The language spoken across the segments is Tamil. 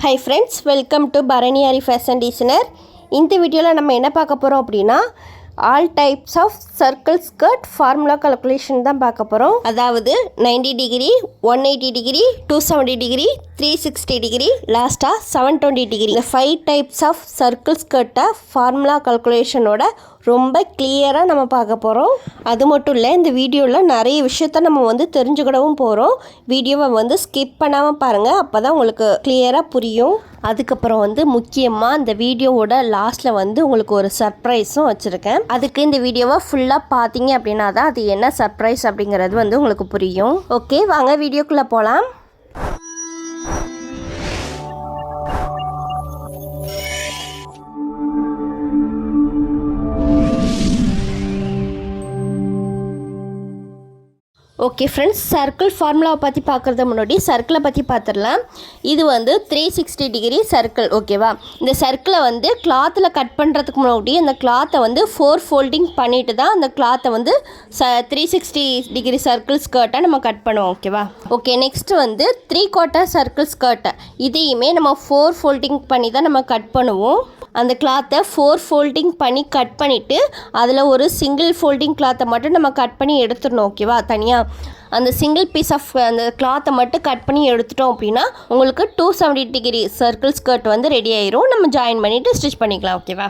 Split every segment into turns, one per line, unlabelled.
Hi friends, welcome to Bharani Ari Fashion Designer. இந்த வீடியோவில் நம்ம என்ன பார்க்க போகிறோம் அப்படின்னா all types of circle skirt formula calculation தான் பார்க்க போகிறோம். அதாவது 90 டிகிரி, 180 டிகிரி, 270 டிகிரி, 360 டிகிரி, லாஸ்ட்டாக 720 டிகிரி. இந்த 5 டைப்ஸ் ஆஃப் சர்க்கிள் ஸ்கர்ட்டை ஃபார்முலா கால்குலேஷனோட ரொம்ப கிளியராக நம்ம பார்க்க போகிறோம். அது மட்டும் இல்லை, இந்த வீடியோவில் நிறைய விஷயத்த நம்ம தெரிஞ்சுக்கிடவும் போகிறோம். வீடியோவை ஸ்கிப் பண்ணாமல் பாருங்கள், அப்போ தான் உங்களுக்கு கிளியராக புரியும். அதுக்கப்புறம் முக்கியமாக இந்த வீடியோவோட லாஸ்ட்டில் உங்களுக்கு ஒரு சர்ப்ரைஸும் வச்சுருக்கேன். அதுக்கு இந்த வீடியோவை ஃபுல்லாக பார்த்தீங்க அப்படின்னா தான் அது என்ன சர்ப்ரைஸ் அப்படிங்கிறது உங்களுக்கு புரியும். ஓகே, வாங்க வீடியோக்குள்ளே போகலாம். ஓகே ஃப்ரெண்ட்ஸ், சர்க்கிள் ஃபார்முலாவை பற்றி பார்க்குறத முன்னாடி சர்க்கிளை பற்றி பார்த்துடலாம். இது 360 டிகிரி சர்க்கிள். ஓகேவா, இந்த சர்க்கிளை கிளாத்தில் கட் பண்ணுறதுக்கு முன்னாடி அந்த கிளாத்தை 4 ஃபோல்டிங் பண்ணிட்டு தான் அந்த கிளாத்தை 360 டிகிரி சர்க்கிள் ஸ்கர்ட்டை நம்ம கட் பண்ணுவோம். ஓகேவா, ஓகே. நெக்ஸ்ட்டு 3/4 சர்க்கிள் ஸ்கர்ட்டை இதையுமே நம்ம 4 ஃபோல்டிங் பண்ணி தான் நம்ம கட் பண்ணுவோம். அந்த கிளாத்தை 4 ஃபோல்டிங் பண்ணி கட் பண்ணிவிட்டு அதில் ஒரு சிங்கிள் ஃபோல்டிங் கிளாத்தை மட்டும் நம்ம கட் பண்ணி எடுத்துடணும். ஓகேவா, தனியாக அந்த சிங்கிள் பீஸ் ஆஃப் அந்த கிளாத்தை மட்டும் கட் பண்ணி எடுத்துட்டோம் அப்படின்னா உங்களுக்கு 270 டிகிரி சர்க்கிள் ஸ்கர்ட் ரெடி ஆயிரும். நம்ம ஜாயின் பண்ணிவிட்டு ஸ்டிச் பண்ணிக்கலாம். ஓகேவா,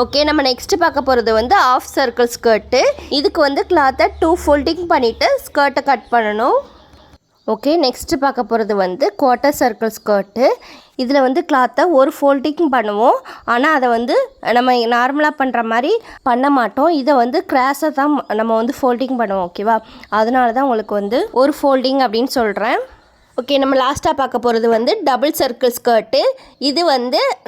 ஓகே. நம்ம நெக்ஸ்ட்டு பார்க்க போகிறது ஆஃப் சர்க்கிள் ஸ்கர்ட்டு. இதுக்கு கிளாத்தை 2 ஃபோல்டிங் பண்ணிவிட்டு ஸ்கர்ட்டை கட் பண்ணணும். ஓகே, நெக்ஸ்ட்டு பார்க்க போகிறது குவார்ட்டர் சர்க்கிள் ஸ்கர்ட்டு. இதில் கிளாத்தை ஒரு ஃபோல்டிங் பண்ணுவோம், ஆனால் அதை நம்ம நார்மலாக பண்ணுற மாதிரி பண்ண மாட்டோம். இதை கிராஸை தான் நம்ம ஃபோல்டிங் பண்ணுவோம். ஓகேவா, அதனால தான் உங்களுக்கு ஒரு ஃபோல்டிங் அப்படின்னு சொல்கிறேன். ஓகே, நம்ம லாஸ்ட்டாக பார்க்க போகிறது டபுள் சர்க்கிள் ஸ்கர்ட்டு. இது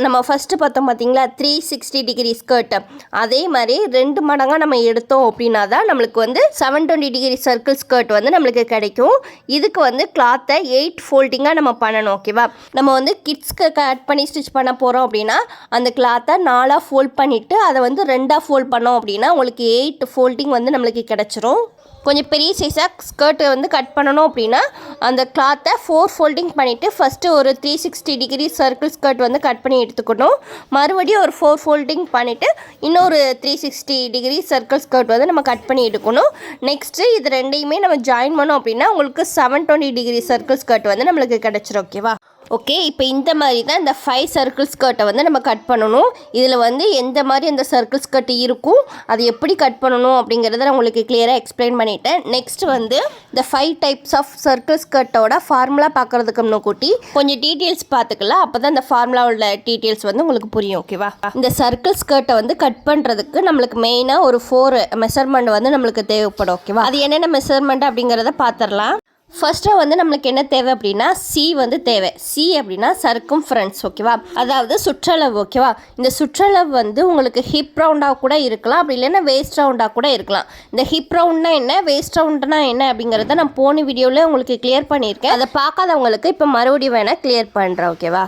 நம்ம ஃபஸ்ட்டு பார்த்தோம் பார்த்திங்களா 360 டிகிரி ஸ்கர்ட்டு, அதே மாதிரி 2 மடங்காக நம்ம எடுத்தோம் அப்படின்னா தான் நம்மளுக்கு 720 டிகிரி சர்க்கிள் ஸ்கர்ட் நம்மளுக்கு கிடைக்கும். இதுக்கு கிளாத்தை 8 ஃபோல்டிங்காக நம்ம பண்ணணும். ஓகேவா, நம்ம கிட்ஸ்க்கு கட் பண்ணி ஸ்டிச் பண்ண போகிறோம் அப்படின்னா அந்த கிளாத்தை 4ஆக ஃபோல்ட் பண்ணிவிட்டு அதை 2ஆக ஃபோல்ட் பண்ணோம் அப்படின்னா உங்களுக்கு 8 ஃபோல்டிங் நம்மளுக்கு கிடச்சிரும். கொஞ்சம் பெரிய சைஸாக ஸ்கர்ட்டு கட் பண்ணணும் அப்படின்னா அந்த கிளாத்தை 4 ஃபோல்டிங் பண்ணிவிட்டு ஃபஸ்ட்டு ஒரு 360 டிகிரி சர்க்கிள் ஸ்கர்ட் கட் பண்ணி எடுத்துக்கணும். மறுபடியும் ஒரு 4 ஃபோல்டிங் பண்ணிவிட்டு இன்னொரு 360 டிகிரி சர்க்கிள் ஸ்கர்ட் நம்ம கட் பண்ணி எடுக்கணும். நெக்ஸ்ட்டு இது ரெண்டையுமே நம்ம ஜாயின் பண்ணோம் அப்படின்னா உங்களுக்கு 720 டிகிரி சர்க்கிள் ஸ்கர்ட் நம்மளுக்கு கிடச்சிரும். ஓகேவா, ஓகே. இப்போ இந்த மாதிரி தான் இந்த 5 சர்க்கிள் ஸ்கர்ட்டை நம்ம கட் பண்ணணும். இதில் எந்த மாதிரி அந்த சர்க்கிள் ஸ்கர்ட் இருக்கும், அது எப்படி கட் பண்ணணும் அப்படிங்கிறத நான் உங்களுக்கு கிளியராக எக்ஸ்பிளைன் பண்ணிட்டேன். நெக்ஸ்ட் இந்த 5 டைப்ஸ் ஆஃப் சர்க்கிள் ஸ்கர்ட்டோட ஃபார்முலா பார்க்குறதுக்கு முன்னாடி கொஞ்சம் டீட்டெயில்ஸ் பார்த்துக்கலாம். அப்போ தான் இந்த ஃபார்முலாவோட டீட்டெயில்ஸ் உங்களுக்கு புரியும். ஓகேவா, இந்த சர்க்கிள் ஸ்கர்ட்டை கட் பண்ணுறதுக்கு நம்மளுக்கு மெயினாக ஒரு 4 மெஷர்மெண்ட் நம்மளுக்கு தேவைப்படும். ஓகேவா, அது என்னென்ன மெஷர்மெண்ட் அப்படிங்கிறத பார்த்துடலாம். ஃபஸ்ட்டாக நம்மளுக்கு என்ன தேவை அப்படின்னா சி தேவை. சி அப்படின்னா சர்க்கம்ஃபரன்ஸ். ஓகேவா, அதாவது சுற்றளவு. ஓகேவா, இந்த சுற்றளவு உங்களுக்கு ஹிப் ரவுண்டாக கூட இருக்கலாம், அப்படி இல்லைன்னா வேஸ்ட் ரவுண்டாக கூட இருக்கலாம். இந்த ஹிப் ரவுண்ட்னா என்ன, வேஸ்ட் ரவுண்ட்னா என்ன அப்படிங்கிறத நான் போன வீடியோவில் உங்களுக்கு கிளியர் பண்ணியிருக்கேன். அதை பார்க்காதவங்களுக்கு இப்போ மறுபடியும் வேணால் கிளியர் பண்ணுறேன். ஓகேவா,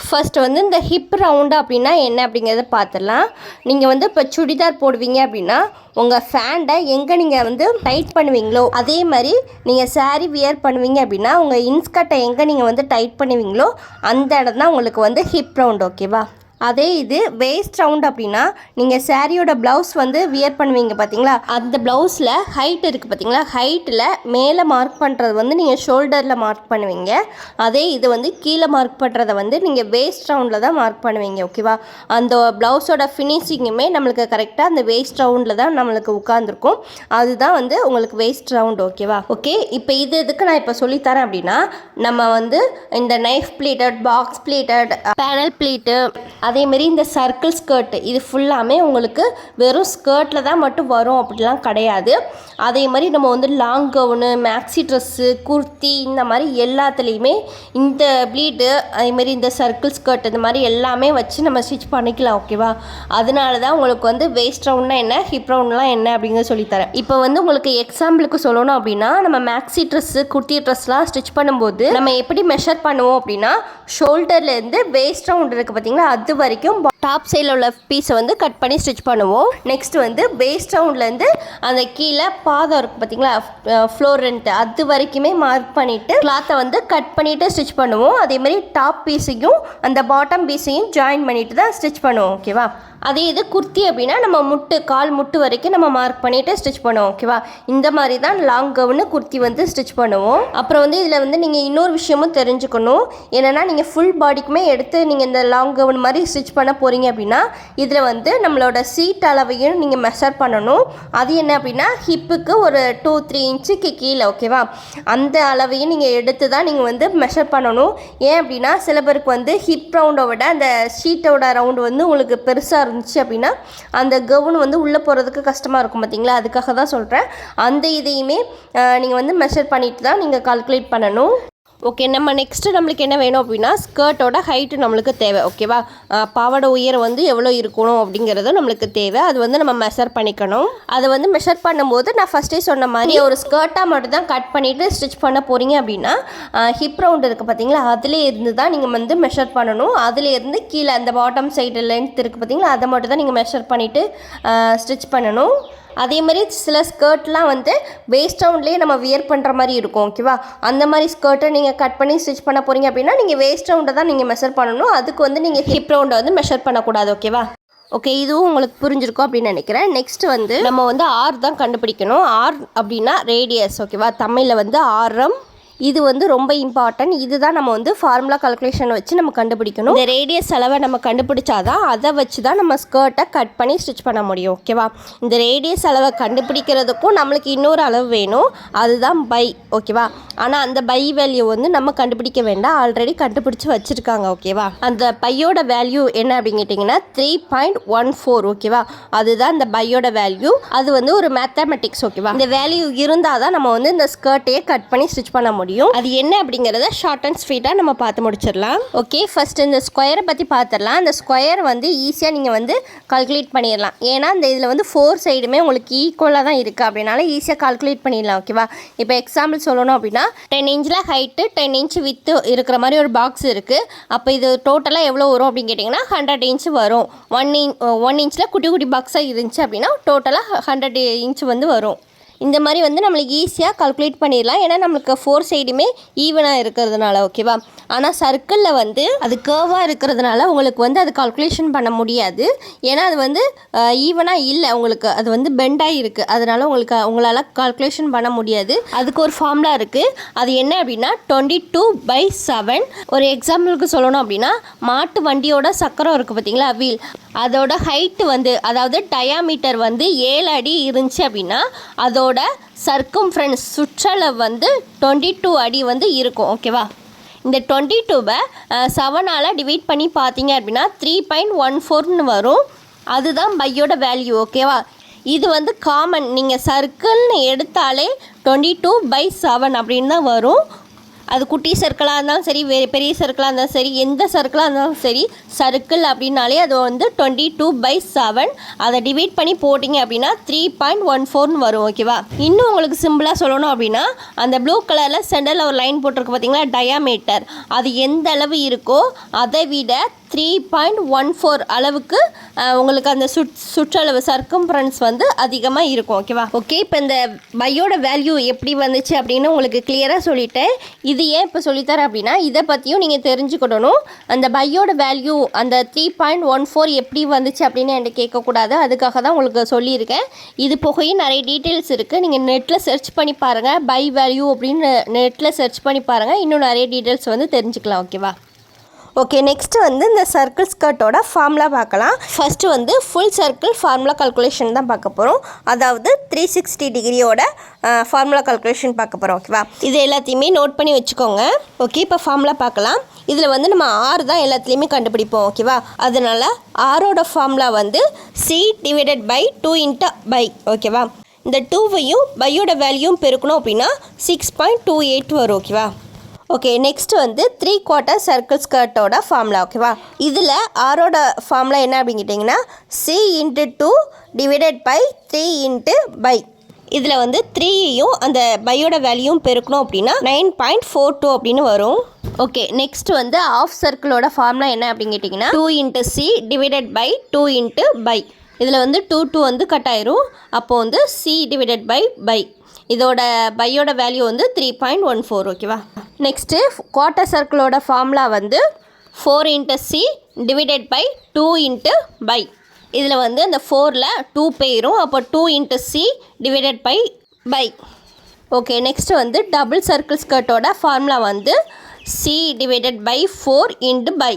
ஃபஸ்ட்டு இந்த ஹிப் ரவுண்டு அப்படின்னா என்ன அப்படிங்கிறத பார்த்துடலாம். நீங்கள் இப்போ சுடிதார் போடுவீங்க அப்படின்னா உங்கள் ஃபேண்டை எங்கே நீங்கள் டைட் பண்ணுவீங்களோ அதே மாதிரி நீங்கள் சாரீ வியர் பண்ணுவீங்க அப்படின்னா உங்கள் இன்ஸ்கர்ட்டை எங்கே நீங்கள் டைட் பண்ணுவீங்களோ அந்த இடம் தான் உங்களுக்கு ஹிப் ரவுண்ட். ஓகேவா, அதே இது வேஸ்ட் ரவுண்ட் அப்படின்னா நீங்கள் சாரியோட ப்ளவுஸ் வியர் பண்ணுவீங்க பார்த்தீங்களா, அந்த ப்ளவுஸில் ஹைட் இருக்குது பார்த்தீங்களா, ஹைட்டில் மேலே மார்க் பண்ணுறது நீங்கள் ஷோல்டரில் மார்க் பண்ணுவீங்க. அதே இது கீழே மார்க் பண்ணுறதை நீங்கள் வேஸ்ட் ரவுண்டில் தான் மார்க் பண்ணுவீங்க. ஓகேவா, அந்த ப்ளவுஸோட ஃபினிஷிங்குமே நம்மளுக்கு கரெக்டாக அந்த வேஸ்ட் ரவுண்டில் தான் நம்மளுக்கு உட்காந்துருக்கும். அதுதான் உங்களுக்கு வேஸ்ட் ரவுண்ட். ஓகேவா, ஓகே. இப்போ இதுக்கு நான் இப்போ சொல்லித்தரேன் அப்படின்னா நம்ம இந்த knife pleated, box pleated, panel pleat, அதேமாரி இந்த சர்க்கிள் ஸ்கர்ட்டு இது ஃபுல்லாமே உங்களுக்கு வெறும் ஸ்கர்ட்டில் தான் மட்டும் வரும் அப்படிலாம் கிடையாது. அதே மாதிரி நம்ம long gown, maxi dress, kurti இந்த மாதிரி எல்லாத்துலேயுமே இந்த ப்ளீட்டு அதேமாரி இந்த சர்க்கிள் ஸ்கர்ட் இந்த மாதிரி எல்லாமே வச்சு நம்ம ஸ்டிச் பண்ணிக்கலாம். ஓகேவா, அதனால தான் உங்களுக்கு வேஸ்ட் ரவுண்ட்னா என்ன, ஹிப் ரவுண்ட்லாம் என்ன அப்படிங்கிறத சொல்லித்தரேன். இப்போ உங்களுக்கு எக்ஸாம்பிளுக்கு சொல்லணும் அப்படின்னா நம்ம மேக்ஸி ட்ரெஸ்ஸு, குர்த்தி ட்ரெஸ்லாம் ஸ்டிச் பண்ணும்போது நம்ம எப்படி மெஷர் பண்ணுவோம் அப்படின்னா ஷோல்டர்லேருந்து வேஸ்ட் ரவுண்ட் இருக்குது பார்த்தீங்களா, அது வரைக்கும் டாப் சைடில் உள்ள பீஸை வந்து கட் பண்ணி ஸ்டிச் பண்ணுவோம். நெக்ஸ்ட் வந்து பேஸ் ரவுண்ட்லேருந்து அந்த கீழே பாதம் இருக்குது பார்த்தீங்களா, ஃப்ளோரண்ட் அது வரைக்குமே மார்க் பண்ணிவிட்டு கிளாத்தை வந்து கட் பண்ணிவிட்டு ஸ்டிச் பண்ணுவோம். அதேமாதிரி டாப் பீஸையும் அந்த பாட்டம் பீஸையும் ஜாயின் பண்ணிட்டு தான் ஸ்டிச் பண்ணுவோம். ஓகேவா. அதே இது குர்த்தி அப்படின்னா நம்ம கால் முட்டு வரைக்கும் நம்ம மார்க் பண்ணிவிட்டு ஸ்டிச் பண்ணுவோம். ஓகேவா. இந்த மாதிரி தான் லாங் கவுனு குர்த்தி வந்து ஸ்டிச் பண்ணுவோம். அப்புறம் வந்து இதில் வந்து நீங்கள் இன்னொரு விஷயமும் தெரிஞ்சுக்கணும். என்னென்னா நீங்கள் ஃபுல் பாடிக்குமே எடுத்து நீங்கள் இந்த லாங் கவுன் மாதிரி ஸ்டிச் பண்ண போகிறீங்க அப்படின்னா இதில் வந்து நம்மளோட சீட் அளவையும் நீங்கள் மெஷர் பண்ணணும். அது என்ன அப்படின்னா ஹிப்புக்கு ஒரு 2-3 இன்ச்சுக்கு கீழே. ஓகேவா. அந்த அளவையும் நீங்கள் எடுத்து தான் நீங்கள் வந்து மெஷர் பண்ணணும். ஏன் அப்படின்னா சில பேருக்கு வந்து ஹிப் ரவுண்டை விட அந்த ஷீட்டோட ரவுண்டு வந்து உங்களுக்கு பெருசாக இருந்துச்சு அப்படின்னா அந்த கவுன் வந்து உள்ளே போகிறதுக்கு கஷ்டமாக இருக்கும் பார்த்தீங்களா. அதுக்காக தான் சொல்கிறேன். அந்த இதையுமே நீங்கள் வந்து மெஷர் பண்ணிட்டு தான் நீங்கள் கால்குலேட் பண்ணணும். ஓகே, நம்ம நெக்ஸ்ட்டு நம்மளுக்கு என்ன வேணும் அப்படின்னா ஸ்கர்ட்டோட ஹைட்டு நம்மளுக்கு தேவை. ஓகேவா. பாவாடை உயரம் வந்து எவ்வளோ இருக்கணும் அப்படிங்கிறது நம்மளுக்கு தேவை. அது வந்து நம்ம மெஷர் பண்ணிக்கணும். அதை வந்து மெஷர் பண்ணும்போது நான் ஃபஸ்ட்டே சொன்ன மாதிரி ஒரு ஸ்கர்ட்டாக மட்டும் தான் கட் பண்ணிவிட்டு ஸ்டிச் பண்ண போகிறீங்க அப்படின்னா ஹிப் ரவுண்ட் இருக்குது பார்த்தீங்களா, அதிலே இருந்து தான் நீங்கள் வந்து மெஷர் பண்ணணும். அதிலேருந்து கீழே அந்த பாட்டம் சைடு லென்த் இருக்குது பார்த்தீங்களா, அதை மட்டும் தான் நீங்கள் மெஷர் பண்ணிவிட்டு ஸ்டிச் பண்ணணும். அதே மாதிரி சில ஸ்கர்ட்லாம் வந்து வேஸ்ட் ரவுண்ட்லேயே நம்ம வியர் பண்ணுற மாதிரி இருக்கும். ஓகேவா. அந்த மாதிரி ஸ்கர்ட்டை நீங்கள் கட் பண்ணி ஸ்டிச் பண்ண போகிறீங்க அப்படின்னா நீங்கள் வேஸ்ட் ரவுண்டை தான் நீங்கள் மெஷர் பண்ணணும். அதுக்கு வந்து நீங்கள் ஹிப் ரவுண்டை வந்து மெஷர் பண்ணக்கூடாது. ஓகேவா. ஓகே, இதுவும் உங்களுக்கு புரிஞ்சிருக்கும் அப்படின்னு நினைக்கிறேன். நெக்ஸ்ட் வந்து நம்ம வந்து ஆர் தான் கண்டுபிடிக்கணும். ஆர் அப்படின்னா ரேடியஸ். ஓகேவா. தமிழில் வந்து ஆரம். இது வந்து ரொம்ப இம்பார்ட்டன்ட். இதுதான் நம்ம வந்து ஃபார்முலா கால்குலேஷன் வச்சு நம்ம கண்டுபிடிக்கணும். இந்த ரேடியஸ் அளவை நம்ம கண்டுபிடிச்சாதான் அதை வச்சு தான் நம்ம ஸ்கர்ட்டை கட் பண்ணி ஸ்டிச் பண்ண முடியும். ஓகேவா. இந்த ரேடியஸ் அளவை கண்டுபிடிக்கிறதுக்கும் நம்மளுக்கு இன்னொரு அளவு வேணும், அதுதான் பை. ஓகேவா. ஆனால் அந்த பை வேல்யூ வந்து நம்ம கண்டுபிடிக்க வேண்டாம், ஆல்ரெடி கண்டுபிடிச்சி வச்சுருக்காங்க. ஓகேவா. அந்த பையோட வேல்யூ என்ன அப்படின்னு கேட்டிங்கன்னா 3.14. ஓகேவா. அதுதான் இந்த பையோட வேல்யூ. அது வந்து ஒரு மேத்தமெட்டிக்ஸ். ஓகேவா. இந்த வேல்யூ இருந்தால் தான் நம்ம வந்து இந்த ஸ்கர்ட்டையே கட் பண்ணி ஸ்டிச் பண்ண முடியும். அது என்ன அப்படிங்கறத ஷார்ட் அண்ட் ஸ்வீட்டாக நம்ம பார்த்து முடிச்சிடலாம். ஓகே, ஃபர்ஸ்ட் இந்த ஸ்கொயரை பற்றி பார்த்துடலாம். இந்த ஸ்கொயர் வந்து ஈஸியாக நீங்கள் வந்து கால்குலேட் பண்ணிடலாம். ஏன்னா இந்த இதில் வந்து 4 சைடுமே உங்களுக்கு ஈக்குவலாக தான் இருக்குது, அப்படின்னால ஈஸியாக கால்குலேட் பண்ணிடலாம். ஓகேவா. இப்போ எக்ஸாம்பிள் சொல்லணும் அப்படின்னா 10 இன்ச்சில் ஹைட்டு 10 இன்ச் வித்து இருக்கிற மாதிரி ஒரு பாக்ஸ் இருக்குது. அப்போ இது டோட்டலாக எவ்வளோ வரும் அப்படின்னு கேட்டிங்கன்னா 100 இன்ச் வரும். 1 இன்ச்சில் குட்டி குட்டி பாக்ஸாக இருந்துச்சு அப்படின்னா டோட்டலாக 100 இன்ச் வந்து வரும். இந்த மாதிரி வந்து நம்மளுக்கு ஈஸியாக கால்குலேட் பண்ணிடலாம். ஏன்னா நம்மளுக்கு 4 சைடுமே ஈவனாக இருக்கிறதுனால. ஓகேவா. ஆனால் சர்க்கிளில் வந்து அது கர்வாக இருக்கிறதுனால உங்களுக்கு வந்து அது கால்குலேஷன் பண்ண முடியாது. ஏன்னா அது வந்து ஈவனாக இல்லை, உங்களுக்கு அது வந்து பெண்டாக இருக்குது. அதனால் உங்களால் கால்குலேஷன் பண்ண முடியாது. அதுக்கு ஒரு ஃபார்முலா இருக்குது. அது என்ன அப்படின்னா 22/7. ஒரு எக்ஸாம்பிளுக்கு சொல்லணும் அப்படின்னா மாட்டு வண்டியோட சக்கரம் இருக்குது பார்த்தீங்களா, வீல், அதோட ஹைட்டு வந்து அதாவது டயாமீட்டர் வந்து 7 அடி இருந்துச்சு அப்படின்னா அதோட சர்க்கம்ஃபரன்ஸ் சுற்றளவு வந்து 22 அடி வந்து இருக்கும். ஓகேவா. இந்த 22வை 7ஆல் டிவைட் பண்ணி பார்த்தீங்க அப்படின்னா 3.14 வரும். அதுதான் பையோட வேல்யூ. ஓகேவா. இது வந்து காமன். நீங்கள் சர்க்கிள்னு எடுத்தாலே 22/7 அப்படின்னு தான் வரும். அது குட்டி சர்க்கிளாக இருந்தாலும் சரி, பெரிய சர்க்கிளாக இருந்தாலும் சரி, எந்த சர்க்கிளாக இருந்தாலும் சரி, சர்க்கிள் அப்படின்னாலே அது வந்து 22/7. அதை டிவைட் பண்ணி போட்டிங்க அப்படின்னா 3.14 வரும். ஓகேவா. இன்னும் உங்களுக்கு சிம்பிளாக சொல்லணும் அப்படின்னா அந்த ப்ளூ கலரில் சென்டரில் ஒரு லைன் போட்டிருக்கு பார்த்தீங்களா, டயாமீட்டர், அது எந்த அளவு இருக்கோ அதை விட 3.14 அளவுக்கு உங்களுக்கு அந்த சுற்றளவு சர்க்கம்ஃபரன்ஸ் வந்து அதிகமாக இருக்கும். ஓகேவா. ஓகே, இப்போ இந்த பையோட வேல்யூ எப்படி வந்துச்சு அப்படின்னு உங்களுக்கு கிளியராக சொல்லிட்டேன். இது ஏன் இப்போ சொல்லித்தரேன் அப்படின்னா இதை பற்றியும் நீங்கள் தெரிஞ்சுக்கிடணும். அந்த பையோட வேல்யூ அந்த 3.14 எப்படி வந்துச்சு அப்படின்னு என்கிட்ட கேட்கக்கூடாது, அதுக்காக தான் உங்களுக்கு சொல்லியிருக்கேன். இது போகையும் நிறைய டீட்டெயில்ஸ் இருக்குது. நீங்கள் நெட்டில் சர்ச் பண்ணி பாருங்கள், பை வேல்யூ அப்படின்னு நெட்டில் சர்ச் பண்ணி பாருங்கள், இன்னும் நிறைய டீட்டெயில்ஸ் வந்து தெரிஞ்சுக்கலாம். ஓகேவா. ஓகே, நெக்ஸ்ட்டு வந்து இந்த சர்க்கிள் ஸ்கர்ட்டோட ஃபார்முலா பார்க்கலாம். ஃபஸ்ட்டு வந்து ஃபுல் சர்க்கிள் ஃபார்முலா கால்குலேஷன் தான் பார்க்க போகிறோம். அதாவது 360 டிகிரியோட ஃபார்முலா கால்குலேஷன் பார்க்க போகிறோம். ஓகேவா. இது எல்லாத்தையுமே நோட் பண்ணி வச்சுக்கோங்க. ஓகே, இப்போ ஃபார்முலா பார்க்கலாம். இதில் வந்து நம்ம ஆர் தான் எல்லாத்துலேயுமே கண்டுபிடிப்போம். ஓகேவா. அதனால் ஆரோட ஃபார்முலா வந்து C/2 × பை. ஓகேவா. இந்த 2வையும் பையோட வேல்யூவும் பெருக்கணும் அப்படின்னா 6.28 வரும். ஓகேவா. ஓகே, நெக்ஸ்ட் வந்து 3/4 சர்க்கிள் ஸ்கர்ட்டோட ஃபார்முலா. ஓகேவா. இதில் ஆரோட ஃபார்முலா என்ன அப்படின்னு கேட்டிங்கன்னா C × 2 / 3 × பை. இதில் வந்து 3யும் அந்த பையோட வேல்யூவும் பெருக்கணும் அப்படின்னா 9.42 அப்படின்னு வரும். ஓகே, நெக்ஸ்ட் வந்து ஆஃப் சர்க்கிளோட ஃபார்முலா என்ன அப்படின்னு கேட்டிங்கன்னா 2 × c டிவைடட் பை 2 × பை. இதில் வந்து 2 வந்து கட் ஆயிரும். அப்போ வந்து c டிவைடட் பை இதோட பையோட வேல்யூ வந்து 3.14. ஓகேவா. நெக்ஸ்ட்டு குவார்ட்டர் சர்க்கிளோட ஃபார்முலா வந்து 4 × c டிவைடட் பை 2 × பை. இதில் வந்து அந்த 4ல் 2 போயிரும். அப்போ 2 × c divided by. Okay, next வந்து டபுள் சர்க்கிள் ஸ்கர்ட்டோட ஃபார்முலா வந்து c டிவைடட் பை 4 × பை.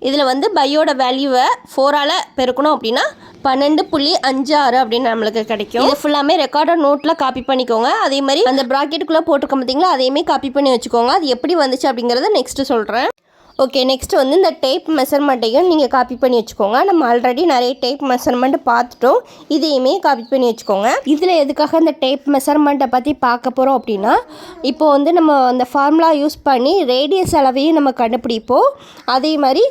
இதில் வந்து பையோட வேல்யூவை 4ஆல் பெருக்கணும் அப்படின்னா 12.56 அப்படின்னு நம்மளுக்கு கிடைக்கும். இது ஃபுல்லாமே ரெக்கார்டட் நோட்டில் காப்பி பண்ணிக்கோங்க. அதே மாதிரி அந்த ப்ராக்கெட்டுக்குள்ளே போட்டிருக்கோம் பார்த்தீங்களா, அதையுமே காப்பி பண்ணி வச்சுக்கோங்க. அது எப்படி வந்துச்சு அப்படிங்கிறத நெக்ஸ்ட்டு சொல்கிறேன். ஓகே, நெக்ஸ்ட் வந்து இந்த டேப் மெஷர்மெண்ட்டையும் நீங்கள் காப்பி பண்ணி வச்சுக்கோங்க. நம்ம ஆல்ரெடி நிறைய டேப் மெஷர்மெண்ட் பார்த்துட்டோம். இதையுமே காப்பி பண்ணி வச்சுக்கோங்க. இதில் எதுக்காக இந்த டேப் மெஷர்மெண்ட்டை பற்றி பார்க்க போகிறோம் அப்படின்னா, இப்போ வந்து நம்ம அந்த ஃபார்முலா யூஸ் பண்ணி ரேடியஸ் அளவையும் நம்ம கண்டுபிடிப்போம். அதே மாதிரி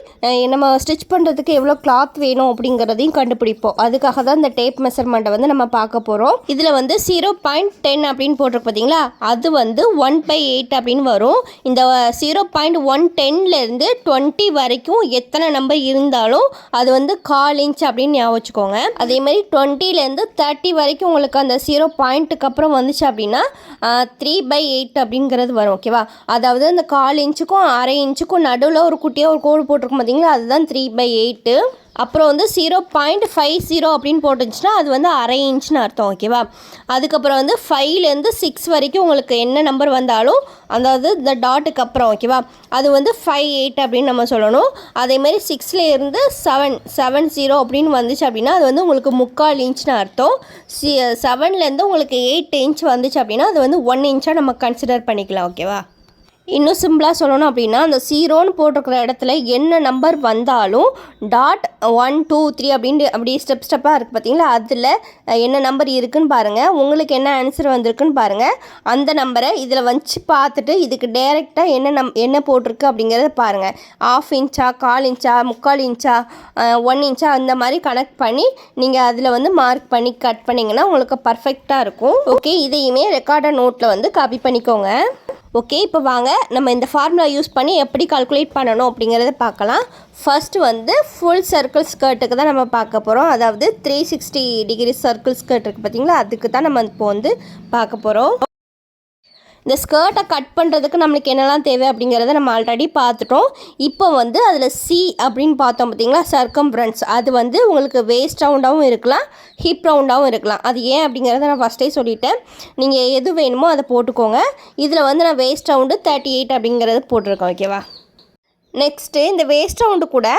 நம்ம ஸ்டிச் பண்ணுறதுக்கு எவ்வளோ கிளாத் வேணும் அப்படிங்கிறதையும் கண்டுபிடிப்போம். அதுக்காக தான் இந்த டேப் மெஷர்மெண்ட்டை வந்து நம்ம பார்க்க போகிறோம். இதில் வந்து 0.10 அப்படின்னு போட்டிருக்கு பார்த்தீங்களா, அது வந்து 1/8 அப்படின்னு வரும். இந்த 0.110 20 வரைக்கும் எத்தனை நம்பர் இருந்தாலும் அது வந்து 1/4 இன்ச் அப்படின்னு ஞாபகம் வச்சுக்கோங்க. அதே மாதிரி 20லேருந்து 30 வரைக்கும் உங்களுக்கு அந்த 0 பாயிண்ட்டுக்கு அப்புறம் வந்துச்சு அப்படின்னா 3/8 அப்படிங்கிறது வரும். ஓகேவா. அதாவது அந்த 1/4 இன்ச்சுக்கும் 1/2 இன்ச்சுக்கும் நடுவில் ஒரு குட்டியாக ஒரு கோடு போட்டிருக்கும் பார்த்தீங்களா, அதுதான் 3/8. அப்புறம் வந்து 0.50 அப்படின்னு போட்டுச்சுன்னா அது வந்து 1/2 இன்ச்னு அர்த்தம். ஓகேவா. அதுக்கப்புறம் வந்து 5லேருந்து 6 வரைக்கும் உங்களுக்கு என்ன நம்பர் வந்தாலும், அதாவது இந்த டாட்டுக்கு அப்புறம் ஓகேவா, அது வந்து 58 அப்படின்னு நம்ம சொல்லணும். அதேமாதிரி 6லேருந்து 70 அப்படின்னு வந்துச்சு அப்படின்னா அது வந்து உங்களுக்கு 3/4 இன்ச்னு அர்த்தம். 7லேருந்து உங்களுக்கு 8 இன்ச் வந்துச்சு அப்படின்னா அது வந்து 1 இன்ச்சாக நம்ம கன்சிடர் பண்ணிக்கலாம். ஓகேவா. இன்னும் சிம்பிளாக சொல்லணும் அப்படின்னா, அந்த 0ன்னு போட்டிருக்கிற இடத்துல என்ன நம்பர் வந்தாலும் டாட் 1 2 3 அப்படி ஸ்டெப்பாக இருக்குது பார்த்தீங்களா, அதில் என்ன நம்பர் இருக்குதுன்னு பாருங்கள். உங்களுக்கு என்ன ஆன்சர் வந்திருக்குன்னு பாருங்கள். அந்த நம்பரை இதில் வச்சு பார்த்துட்டு இதுக்கு டைரெக்டாக என்ன போட்டிருக்கு அப்படிங்கிறத பாருங்கள். 1/2 இன்ச்சா, 1/4 இன்ச்சா, 3/4 இன்ச்சா, 1 இன்ச்சா, அந்த மாதிரி கனெக்ட் பண்ணி நீங்கள் அதில் வந்து மார்க் பண்ணி கட் பண்ணிங்கன்னா உங்களுக்கு பர்ஃபெக்டாக இருக்கும். ஓகே, இதையுமே ரெக்கார்டட் நோட்டில் வந்து காப்பி பண்ணிக்கோங்க. ஓகே, இப்போ வாங்க நம்ம இந்த ஃபார்முலா யூஸ் பண்ணி எப்படி கால்குலேட் பண்ணணும் அப்படிங்கிறத பார்க்கலாம். ஃபர்ஸ்ட்டு வந்து ஃபுல் சர்க்கிள் ஸ்கர்ட்டுக்கு தான் நம்ம பார்க்க போகிறோம். அதாவது 360 டிகிரி சர்க்கிள் ஸ்கர்ட் இருக்குது பார்த்தீங்களா, அதுக்கு தான் நம்ம இப்போ வந்து பார்க்க போகிறோம். இந்த ஸ்கர்ட்டை கட் பண்ணுறதுக்கு நம்மளுக்கு என்னெல்லாம் தேவை அப்படிங்கிறத நம்ம ஆல்ரெடி பார்த்துட்டோம். இப்போ வந்து அதில் சி அப்படின்னு பார்த்தோம் பார்த்தீங்களா, சர்க்கம்ஃபரன்ஸ். அது வந்து உங்களுக்கு வேஸ்ட் ரவுண்டாகவும் இருக்கலாம், ஹிப் ரவுண்டாகவும் இருக்கலாம். அது ஏன் அப்படிங்கிறத நான் ஃபஸ்ட்டே சொல்லிட்டேன். நீங்கள் எது வேணுமோ அதை போட்டுக்கோங்க. இதில் வந்து நான் வேஸ்ட் ரவுண்டு 38 அப்படிங்கிறது போட்டிருக்கேன். ஓகேவா. நெக்ஸ்ட்டு இந்த வேஸ்ட் ரவுண்டு கூட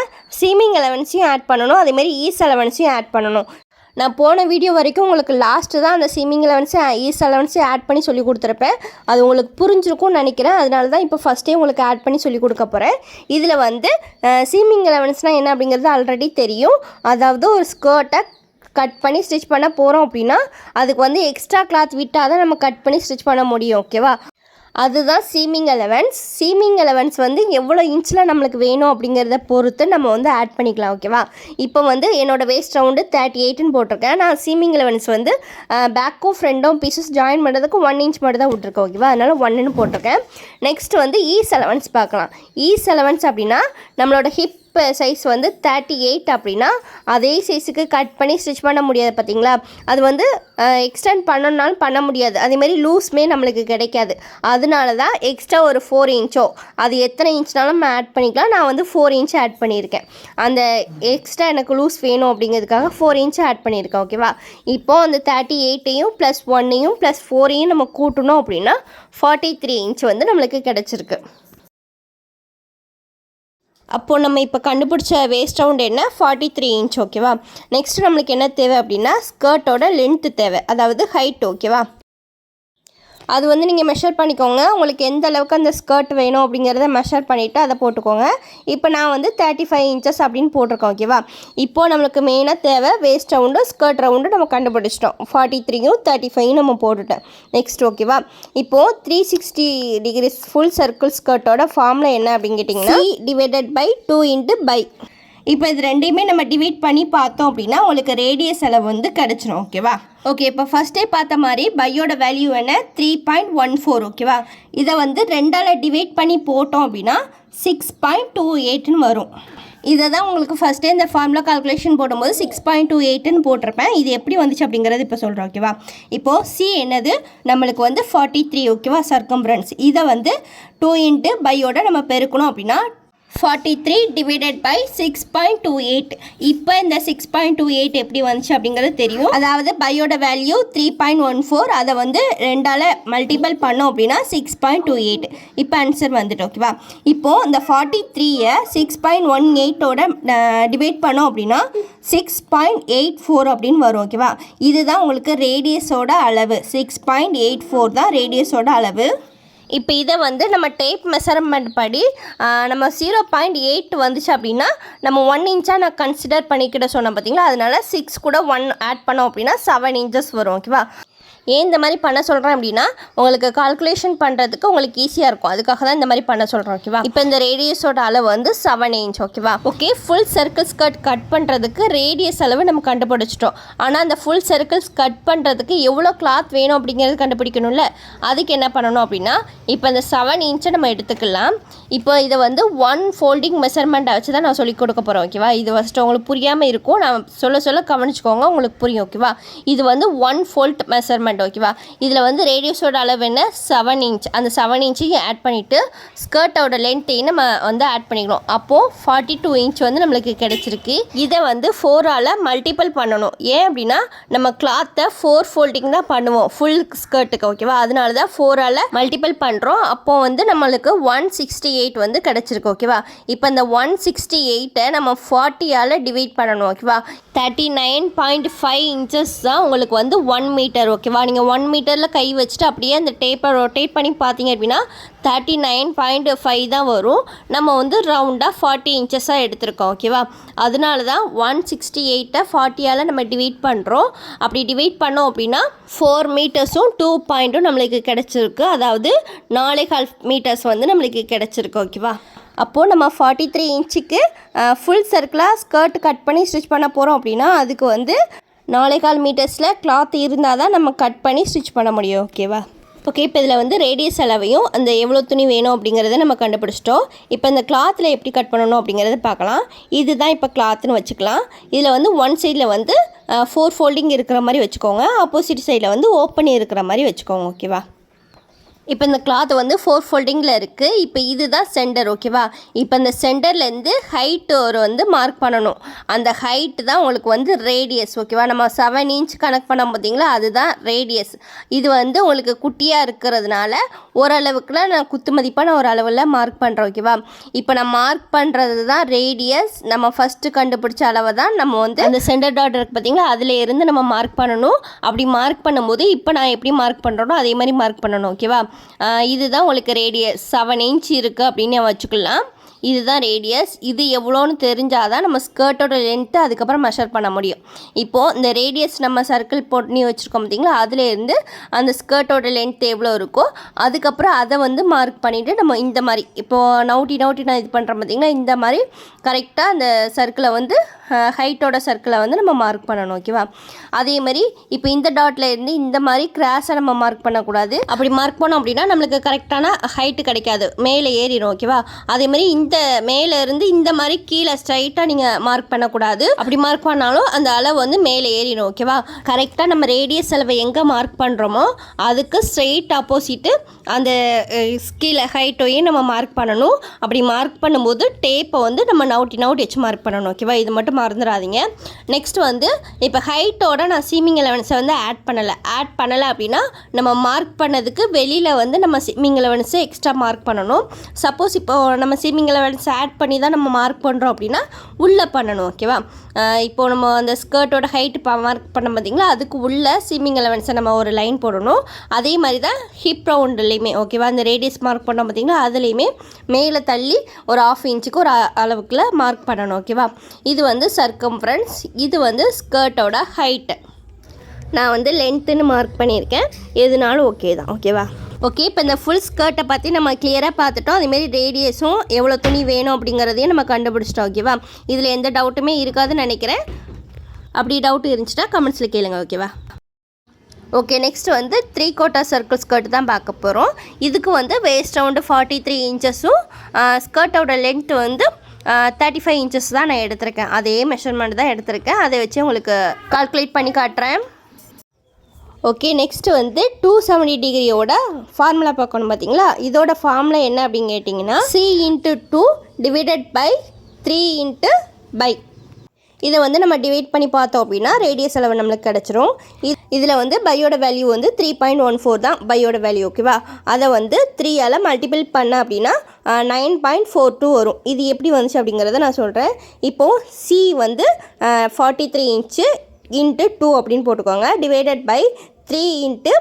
சீமிங் அலவன்ஸையும் ஆட் பண்ணணும். அதேமாதிரி ஈஸ் அலவன்ஸையும் ஆட் பண்ணணும். நான் போன வீடியோ வரைக்கும் உங்களுக்கு லாஸ்ட்டு தான் அந்த சீமிங் அலவன்ஸையும் ஈஸ் அலவன்ஸையும் ஆட் பண்ணி சொல்லி கொடுத்துருப்பேன். அது உங்களுக்கு புரிஞ்சிருக்கும்னு நினைக்கிறேன். அதனால தான் இப்போ ஃபஸ்ட்டே உங்களுக்கு ஆட் பண்ணி சொல்லி கொடுக்க போகிறேன். இதில் வந்து சீமிங் அலவன்ஸ்னால் என்ன அப்படிங்கிறது ஆல்ரெடி தெரியும். அதாவது ஒரு ஸ்கர்ட்டை கட் பண்ணி ஸ்டிச் பண்ண போகிறோம் அப்படின்னா அதுக்கு வந்து எக்ஸ்ட்ரா கிளாத் விட்டால் தான் நம்ம கட் பண்ணி ஸ்டிச் பண்ண முடியும். ஓகேவா. அதுதான் சீமிங் அலவன்ஸ். சீமிங் அலவன்ஸ் வந்து எவ்வளோ இன்ச்சில் நம்மளுக்கு வேணும் அப்படிங்கிறத பொறுத்து நம்ம வந்து ஆட் பண்ணிக்கலாம். ஓகேவா. இப்போ வந்து என்னோடய வேஸ்ட் ரவுண்டு 38ன்னு போட்டிருக்கேன். நான் சீமிங் அலவன்ஸ் வந்து பேக்கும் ஃப்ரண்ட்டும் பீசஸ் ஜாயின் பண்ணுறதுக்கு 1 இன்ச் மட்டும் தான் விட்டுருக்கேன். ஓகேவா. அதனால் 1ன்னு போட்டிருக்கேன். நெக்ஸ்ட் வந்து ஈஸ் அலவன்ஸ் பார்க்கலாம். ஈஸ் அலவன்ஸ் அப்படின்னா நம்மளோட ஹிப் சைஸ் வந்து 38 அப்படின்னா அதே சைஸுக்கு கட் பண்ணி ஸ்டிச் பண்ண முடியாது பார்த்தீங்களா, அது வந்து எக்ஸ்டெண்ட் பண்ணணுனாலும் பண்ண முடியாது. அதேமாதிரி லூஸ்மே நம்மளுக்கு கிடைக்காது. அதனால தான் எக்ஸ்ட்ரா ஒரு 4 இன்ச்சோ அது எத்தனை இன்ச்னாலும் நம்ம ஆட் பண்ணிக்கலாம். நான் வந்து 4 இன்ச் ஆட் பண்ணியிருக்கேன். அந்த எக்ஸ்ட்ரா எனக்கு லூஸ் வேணும் அப்படிங்கிறதுக்காக 4 இன்ச் ஆட் பண்ணியிருக்கேன். ஓகேவா. இப்போது அந்த 38ஐயும் ப்ளஸ் 1ஐயும் ப்ளஸ் 4ஐயும் நம்ம கூட்டணும் அப்படின்னா 43 இன்ச் வந்து நம்மளுக்கு கிடச்சிருக்கு. அப்போது நம்ம இப்போ கண்டுபிடிச்ச வேஸ்ட் ரவுண்ட் என்ன, 43 இன்ச். ஓகேவா. நெக்ஸ்ட் நம்மளுக்கு என்ன தேவை அப்படின்னா ஸ்கர்ட்டோட லென்த்து தேவை, அதாவது ஹைட். ஓகேவா. அது வந்து நீங்கள் மெஷர் பண்ணிக்கோங்க. உங்களுக்கு எந்த அளவுக்கு அந்த ஸ்கர்ட் வேணும் அப்படிங்கிறத மெஷர் பண்ணிவிட்டு அதை போட்டுக்கோங்க. இப்போ நான் வந்து 35 இன்ச்சஸ் அப்படின்னு போட்டிருக்கேன். ஓகேவா. இப்போது நம்மளுக்கு மெயினாக தேவை வேஸ்ட் ரவுண்டு ஸ்கர்ட் ரவுண்டு நம்ம கண்டுபிடிச்சிட்டோம். 43யும் 35யும் நம்ம போட்டுட்டேன். நெக்ஸ்ட் ஓகேவா. இப்போது 360 டிகிரி ஃபுல் சர்க்கிள் ஸ்கர்ட்டோட ஃபார்முலா என்ன அப்படின்னு கேட்டிங்கன்னா C டிவைடட் பை 2 × பை. இப்போ இது ரெண்டையுமே நம்ம டிவைட் பண்ணி பார்த்தோம் அப்படின்னா உங்களுக்கு ரேடியஸ் அளவு வந்து கிடச்சிரும். ஓகேவா? ஓகே, இப்போ ஃபஸ்ட்டே பார்த்த மாதிரி பையோட வேல்யூ என்ன 3.14. ஓகேவா? இதை வந்து 2ஆல் டிவைட் பண்ணி போட்டோம் அப்படின்னா 6.28ன்னு வரும். இதை தான் உங்களுக்கு ஃபஸ்ட்டே இந்த ஃபார்முலா கால்குலேஷன் போடும்போது 6.28ன்னு போட்டிருப்பேன். இது எப்படி வந்துச்சு அப்படிங்கிறது இப்போ சொல்கிறேன். ஓகேவா? இப்போது சி என்னது நம்மளுக்கு வந்து 43. ஓகேவா? சர்க்கம்ஃபரன்ஸ் இதை வந்து 2 இன்ட்டு பையோட நம்ம பெருக்கணும் அப்படின்னா 43 டிவைடட் பை 6.28. இப்போ இந்த 6.28 எப்படி வந்துச்சு அப்படிங்கிறது தெரியும். அதாவது பையோட வேல்யூ 3.14, அதை வந்து 2ஆல் மல்டிபிள் பண்ணோம் அப்படின்னா 6.28. இப்போ ஆன்சர் வந்துட்டு. ஓகேவா? இப்போது இந்த 43யை 6.18ஓட டிவைட் பண்ணோம் அப்படின்னா 6.84 அப்படின்னு வரும். ஓகேவா? இதுதான் உங்களுக்கு ரேடியஸோட அளவு. 6.84 தான் ரேடியஸோட அளவு. இப்போ இதை வந்து நம்ம டேப் மெஷர்மெண்ட் படி நம்ம 0.8 வந்துச்சு அப்படின்னா நம்ம 1 இன்ச்சாக நான் கன்சிடர் பண்ணிக்கிட்ட சொன்னேன் பார்த்தீங்களா, அதனால 6 கூட 1 ஆட் பண்ணோம் அப்படின்னா 7 இன்ச்சஸ் வரும். ஓகேவா? ஏன் இந்த மாதிரி பண்ண சொல்கிறேன் அப்படின்னா உங்களுக்கு கால்குலேஷன் பண்ணுறதுக்கு உங்களுக்கு ஈஸியாக இருக்கும். அதுக்காக தான் இந்த மாதிரி பண்ண சொல்கிறேன். ஓகேவா? இப்போ இந்த ரேடியஸோட அளவு வந்து 7 இன்ச். ஓகேவா? Okay, full circle skirt cut பண்ணுறதுக்கு ரேடியஸ் அளவு நம்ம கண்டுபிடிச்சிட்டோம். ஆனால் அந்த ஃபுல் சர்க்கிள்ஸ் கட் பண்ணுறதுக்கு எவ்வளோ கிளாத் வேணும் அப்படிங்கிறது கண்டுபிடிக்கணும்ல. அதுக்கு என்ன பண்ணணும் அப்படின்னா இப்போ இந்த 7 இன்ச்சை நம்ம எடுத்துக்கலாம். இப்போ இதை வந்து 1 ஃபோல்டிங் மெஷர்மெண்ட்டை வச்சு தான் நான் சொல்லிக் கொடுக்க போகிறேன். ஓகேவா? இது ஃபஸ்ட்டு உங்களுக்கு புரியாமல் இருக்கும், நான் சொல்ல கவனிச்சுக்கோங்க, உங்களுக்கு புரியும். ஓகேவா? இது வந்து 1 ஃபோல்ட் மெஷர்மெண்ட். ஓகேவா? இதில் வந்து ரேடியஸோட அளவு என்ன 7 இன்ச். அந்த 7 இன்ச்சையும் ஆட் பண்ணிவிட்டு ஸ்கர்ட்டோட லென்த்தையும் நம்ம வந்து ஆட் பண்ணிக்கணும். அப்போது 42 இன்ச் வந்து நம்மளுக்கு கிடைச்சிருக்கு. இதை வந்து 4ஆல் மல்டிபிள் பண்ணணும். ஏன் அப்படின்னா நம்ம கிளாத்தை 4 ஃபோல்டிங் தான் பண்ணுவோம் ஃபுல் ஸ்கர்ட்டுக்கு. ஓகேவா? அதனால தான் 4ஆல் மல்டிபிள் பண்ணுறோம். அப்போது வந்து நம்மளுக்கு 168 வந்து கிடச்சிருக்கு. ஓகேவா? இப்போ இந்த 168ஐ நம்ம 40ஆல் டிவைட் பண்ணணும். ஓகேவா? 39.5 இன்ச்சஸ் தான் உங்களுக்கு வந்து 1 மீட்டர். ஓகேவா? நீங்கள் 1 மீட்டரில் கை வச்சுட்டு அப்படியே அந்த டேப்பை ரொட்டேட் பண்ணி பார்த்தீங்க அப்படின்னா 39.5 தான் வரும். நம்ம வந்து ரவுண்டாக 40 இன்ச்சஸாக எடுத்திருக்கோம். ஓகேவா? அதனால தான் 168ஐ 40ஆல் நம்ம டிவைட் பண்ணுறோம். அப்படி டிவைட் பண்ணோம் அப்படின்னா 4 மீட்டர்ஸும் 2 பாயிண்ட்டும் நம்மளுக்கு கிடச்சிருக்கு. அதாவது 4.5 மீட்டர்ஸ் வந்து நம்மளுக்கு கிடச்சிருக்கு. ஓகேவா? அப்போது நம்ம 43 இன்ச்சுக்கு ஃபுல் சர்க்கிளாக ஸ்கர்ட் கட் பண்ணி ஸ்டிச் பண்ண போகிறோம் அப்படின்னா அதுக்கு வந்து 4.25 மீட்டர்ஸில் கிளாத் இருந்தால் தான் நம்ம கட் பண்ணி ஸ்டிச் பண்ண முடியும். ஓகேவா? ஓகே, இப்போ இதில் வந்து ரேடியஸ் அளவையும் அந்த எவ்வளோ துணி வேணும் அப்படிங்கிறத நம்ம கண்டுபிடிச்சிட்டோம். இப்போ இந்த கிளாத்தில் எப்படி கட் பண்ணணும் அப்படிங்கிறத பார்க்கலாம். இதுதான் இப்போ கிளாத்துன்னு வச்சுக்கலாம். இதில் வந்து ஒன் சைடில் வந்து 4 ஃபோல்டிங் இருக்கிற மாதிரி வச்சுக்கோங்க, ஆப்போசிட் சைடில் வந்து ஓப்பன் இருக்கிற மாதிரி வச்சுக்கோங்க. ஓகேவா? இப்போ இந்த கிளாத் வந்து 4 ஃபோல்டிங்கில் இருக்குது. இப்போ இதுதான் சென்டர். ஓகேவா? இப்போ இந்த சென்டர்லேருந்து ஹைட்டு ஒரு வந்து மார்க் பண்ணணும். அந்த ஹைட்டு தான் உங்களுக்கு வந்து ரேடியஸ். ஓகேவா? நம்ம 7 இன்ச் கனெக்ட் பண்ண பார்த்தீங்களா, அதுதான் ரேடியஸ். இது வந்து உங்களுக்கு குட்டியாக இருக்கிறதுனால ஓரளவுக்குலாம் நான் குத்து மதிப்பாக நான் ஒரு அளவில் மார்க் பண்ணுறேன். ஓகேவா? இப்போ நான் மார்க் பண்ணுறது தான் ரேடியஸ். நம்ம ஃபஸ்ட்டு கண்டுபிடிச்ச அளவை தான் நம்ம வந்து அந்த சென்டர் டாட் இருக்குது பார்த்தீங்களா, அதில் இருந்து நம்ம மார்க் பண்ணணும். அப்படி மார்க் பண்ணும்போது இப்போ நான் எப்படி மார்க் பண்ணுறனோ அதே மாதிரி மார்க் பண்ணணும். ஓகேவா? இதுதான் உங்களுக்கு ரேடியஸ் 7 இன்ச் இருக்குது அப்படின்னு வச்சுக்கலாம். இதுதான் ரேடியஸ். இது எவ்வளோன்னு தெரிஞ்சால் தான் நம்ம ஸ்கர்ட்டோட லென்த்து அதுக்கப்புறம் மெஷர் பண்ண முடியும். இப்போது இந்த ரேடியஸ் நம்ம சர்க்கிள் போட்டு வச்சுருக்கோம் பார்த்தீங்களா, அதுலேருந்து அந்த ஸ்கர்ட்டோட லென்த் எவ்வளோ இருக்கோ அதுக்கப்புறம் அதை வந்து மார்க் பண்ணிவிட்டு நம்ம இந்த மாதிரி இப்போது நவுட்டி நான் இது பண்ணுறோம் பார்த்தீங்களா, இந்த மாதிரி கரெக்டாக அந்த சர்க்கிளை வந்து ஹைட்டோட சர்க்கிளை வந்து நம்ம மார்க் பண்ணணும். ஓகேவா? அதே மாதிரி இப்போ இந்த டாட்டில் இருந்து இந்த மாதிரி கிராஸை நம்ம மார்க் பண்ணக்கூடாது. அப்படி மார்க் பண்ணோம் அப்படின்னா நம்மளுக்கு கரெக்டான ஹைட்டு கிடைக்காது, மேலே ஏறிடும். ஓகேவா? அதே மாதிரி இந்த மேலே இருந்து இந்த மாதிரி கீழே ஸ்ட்ரைட்டாக நீங்கள் மார்க் பண்ணக்கூடாது. அப்படி மார்க் பண்ணாலும் அந்த அளவு வந்து மேலே ஏறிடும். ஓகேவா? கரெக்டாக நம்ம ரேடியஸ் அளவை எங்கே மார்க் பண்ணுறோமோ அதுக்கு ஸ்ட்ரெயிட் ஆப்போசிட்டு அந்த கீழே ஹைட்டையும் நம்ம மார்க் பண்ணணும். அப்படி மார்க் பண்ணும்போது டேப்பை வந்து நம்ம நவுட்டி வச்சு மார்க் பண்ணணும். ஓகேவா? இது மட்டும் மறந்துடாதீங்க. நெக்ஸ்ட் வந்து இப்போ ஹைட்டோட நான் சீமிங் அலவன்ஸை வந்து ஆட் பண்ணலை அப்படின்னா நம்ம மார்க் பண்ணதுக்கு வெளியில் வந்து நம்ம சீமிங் அலவன்ஸை எக்ஸ்ட்ரா மார்க் பண்ணணும். சப்போஸ் இப்போ நம்ம சீமிங் அலவன்ஸ் ஆட் பண்ணி தான் நம்ம மார்க் பண்ணுறோம் அப்படின்னா உள்ளே பண்ணணும். ஓகேவா? இப்போது நம்ம அந்த ஸ்கர்ட்டோட ஹைட்டு மார்க் பண்ண பார்த்தீங்களா, அதுக்கு உள்ள சீமிங் அலவன்ஸை நம்ம ஒரு லைன் போடணும். அதே மாதிரி தான் ஹிப் ரவுண்டுலேயுமே. ஓகேவா? அந்த ரேடியஸ் மார்க் பண்ணோம் பார்த்தீங்களா, அதுலேயுமே மேலே தள்ளி ஒரு 1/2 இன்ச்சுக்கு ஒரு அளவுக்குள்ள மார்க் பண்ணணும். ஓகேவா? இது வந்து சர்க்கம்ஃபரன்ஸ், இது வந்து ஸ்கர்ட்டோட ஹைட்டு. நான் வந்து லென்த்துன்னு மார்க் பண்ணியிருக்கேன், எதுனாலும் ஓகே தான். ஓகேவா? ஓகே, இப்போ இந்த ஃபுல் ஸ்கர்ட்டை பற்றி நம்ம கிளியராக பார்த்துட்டோம். அதேமாரி ரேடியஸும் எவ்வளோ துணி வேணும் அப்படிங்கிறதையும் நம்ம கண்டுபிடிச்சிட்டோம். ஓகேவா, இதில் எந்த டவுட்டுமே இருக்காதுன்னு நினைக்கிறேன். அப்படி டவுட் இருந்துச்சுன்னா கமெண்ட்ஸில் கேளுங்க. ஓகேவா. ஓகே, நெக்ஸ்ட் வந்து 3/4 சர்க்கிள் ஸ்கர்ட் தான் பார்க்க போகிறோம். இதுக்கு வந்து வேஸ்ட் ரவுண்டு 43 இன்ச்சஸும் ஸ்கர்ட்டோட லென்த் வந்து 35 இன்ச்சஸ் தான் நான் எடுத்திருக்கேன். அதே மெஷர்மெண்ட் தான் எடுத்திருக்கேன். அதை வச்சு உங்களுக்கு கால்குலேட் பண்ணி காட்டுறேன். ஓகே, நெக்ஸ்ட்டு வந்து 270 டிகிரியோட ஃபார்முலா பார்க்கணும். பார்த்தீங்களா, இதோட ஃபார்முலா என்ன அப்படின்னு கேட்டிங்கன்னா C/2 டிவைடட் பை 3/by. இதை வந்து நம்ம டிவைட் பண்ணி பார்த்தோம் அப்படின்னா ரேடியஸ் அளவு நம்மளுக்கு கிடச்சிரும். இதில் வந்து பையோட வேல்யூ வந்து 3.14 தான் பையோட வேல்யூ. ஓகேவா, அதை வந்து 3ஆல் மல்டிபிள் பண்ண அப்படின்னா 9.42 வரும். இது எப்படி வந்துச்சு அப்படிங்கிறத நான் சொல்கிறேன். இப்போது C வந்து 43 இன்ச்சு இன்ட்டு 2 அப்படின்னு போட்டுக்கோங்க. டிவைடட் பை 3 இன்ட்டு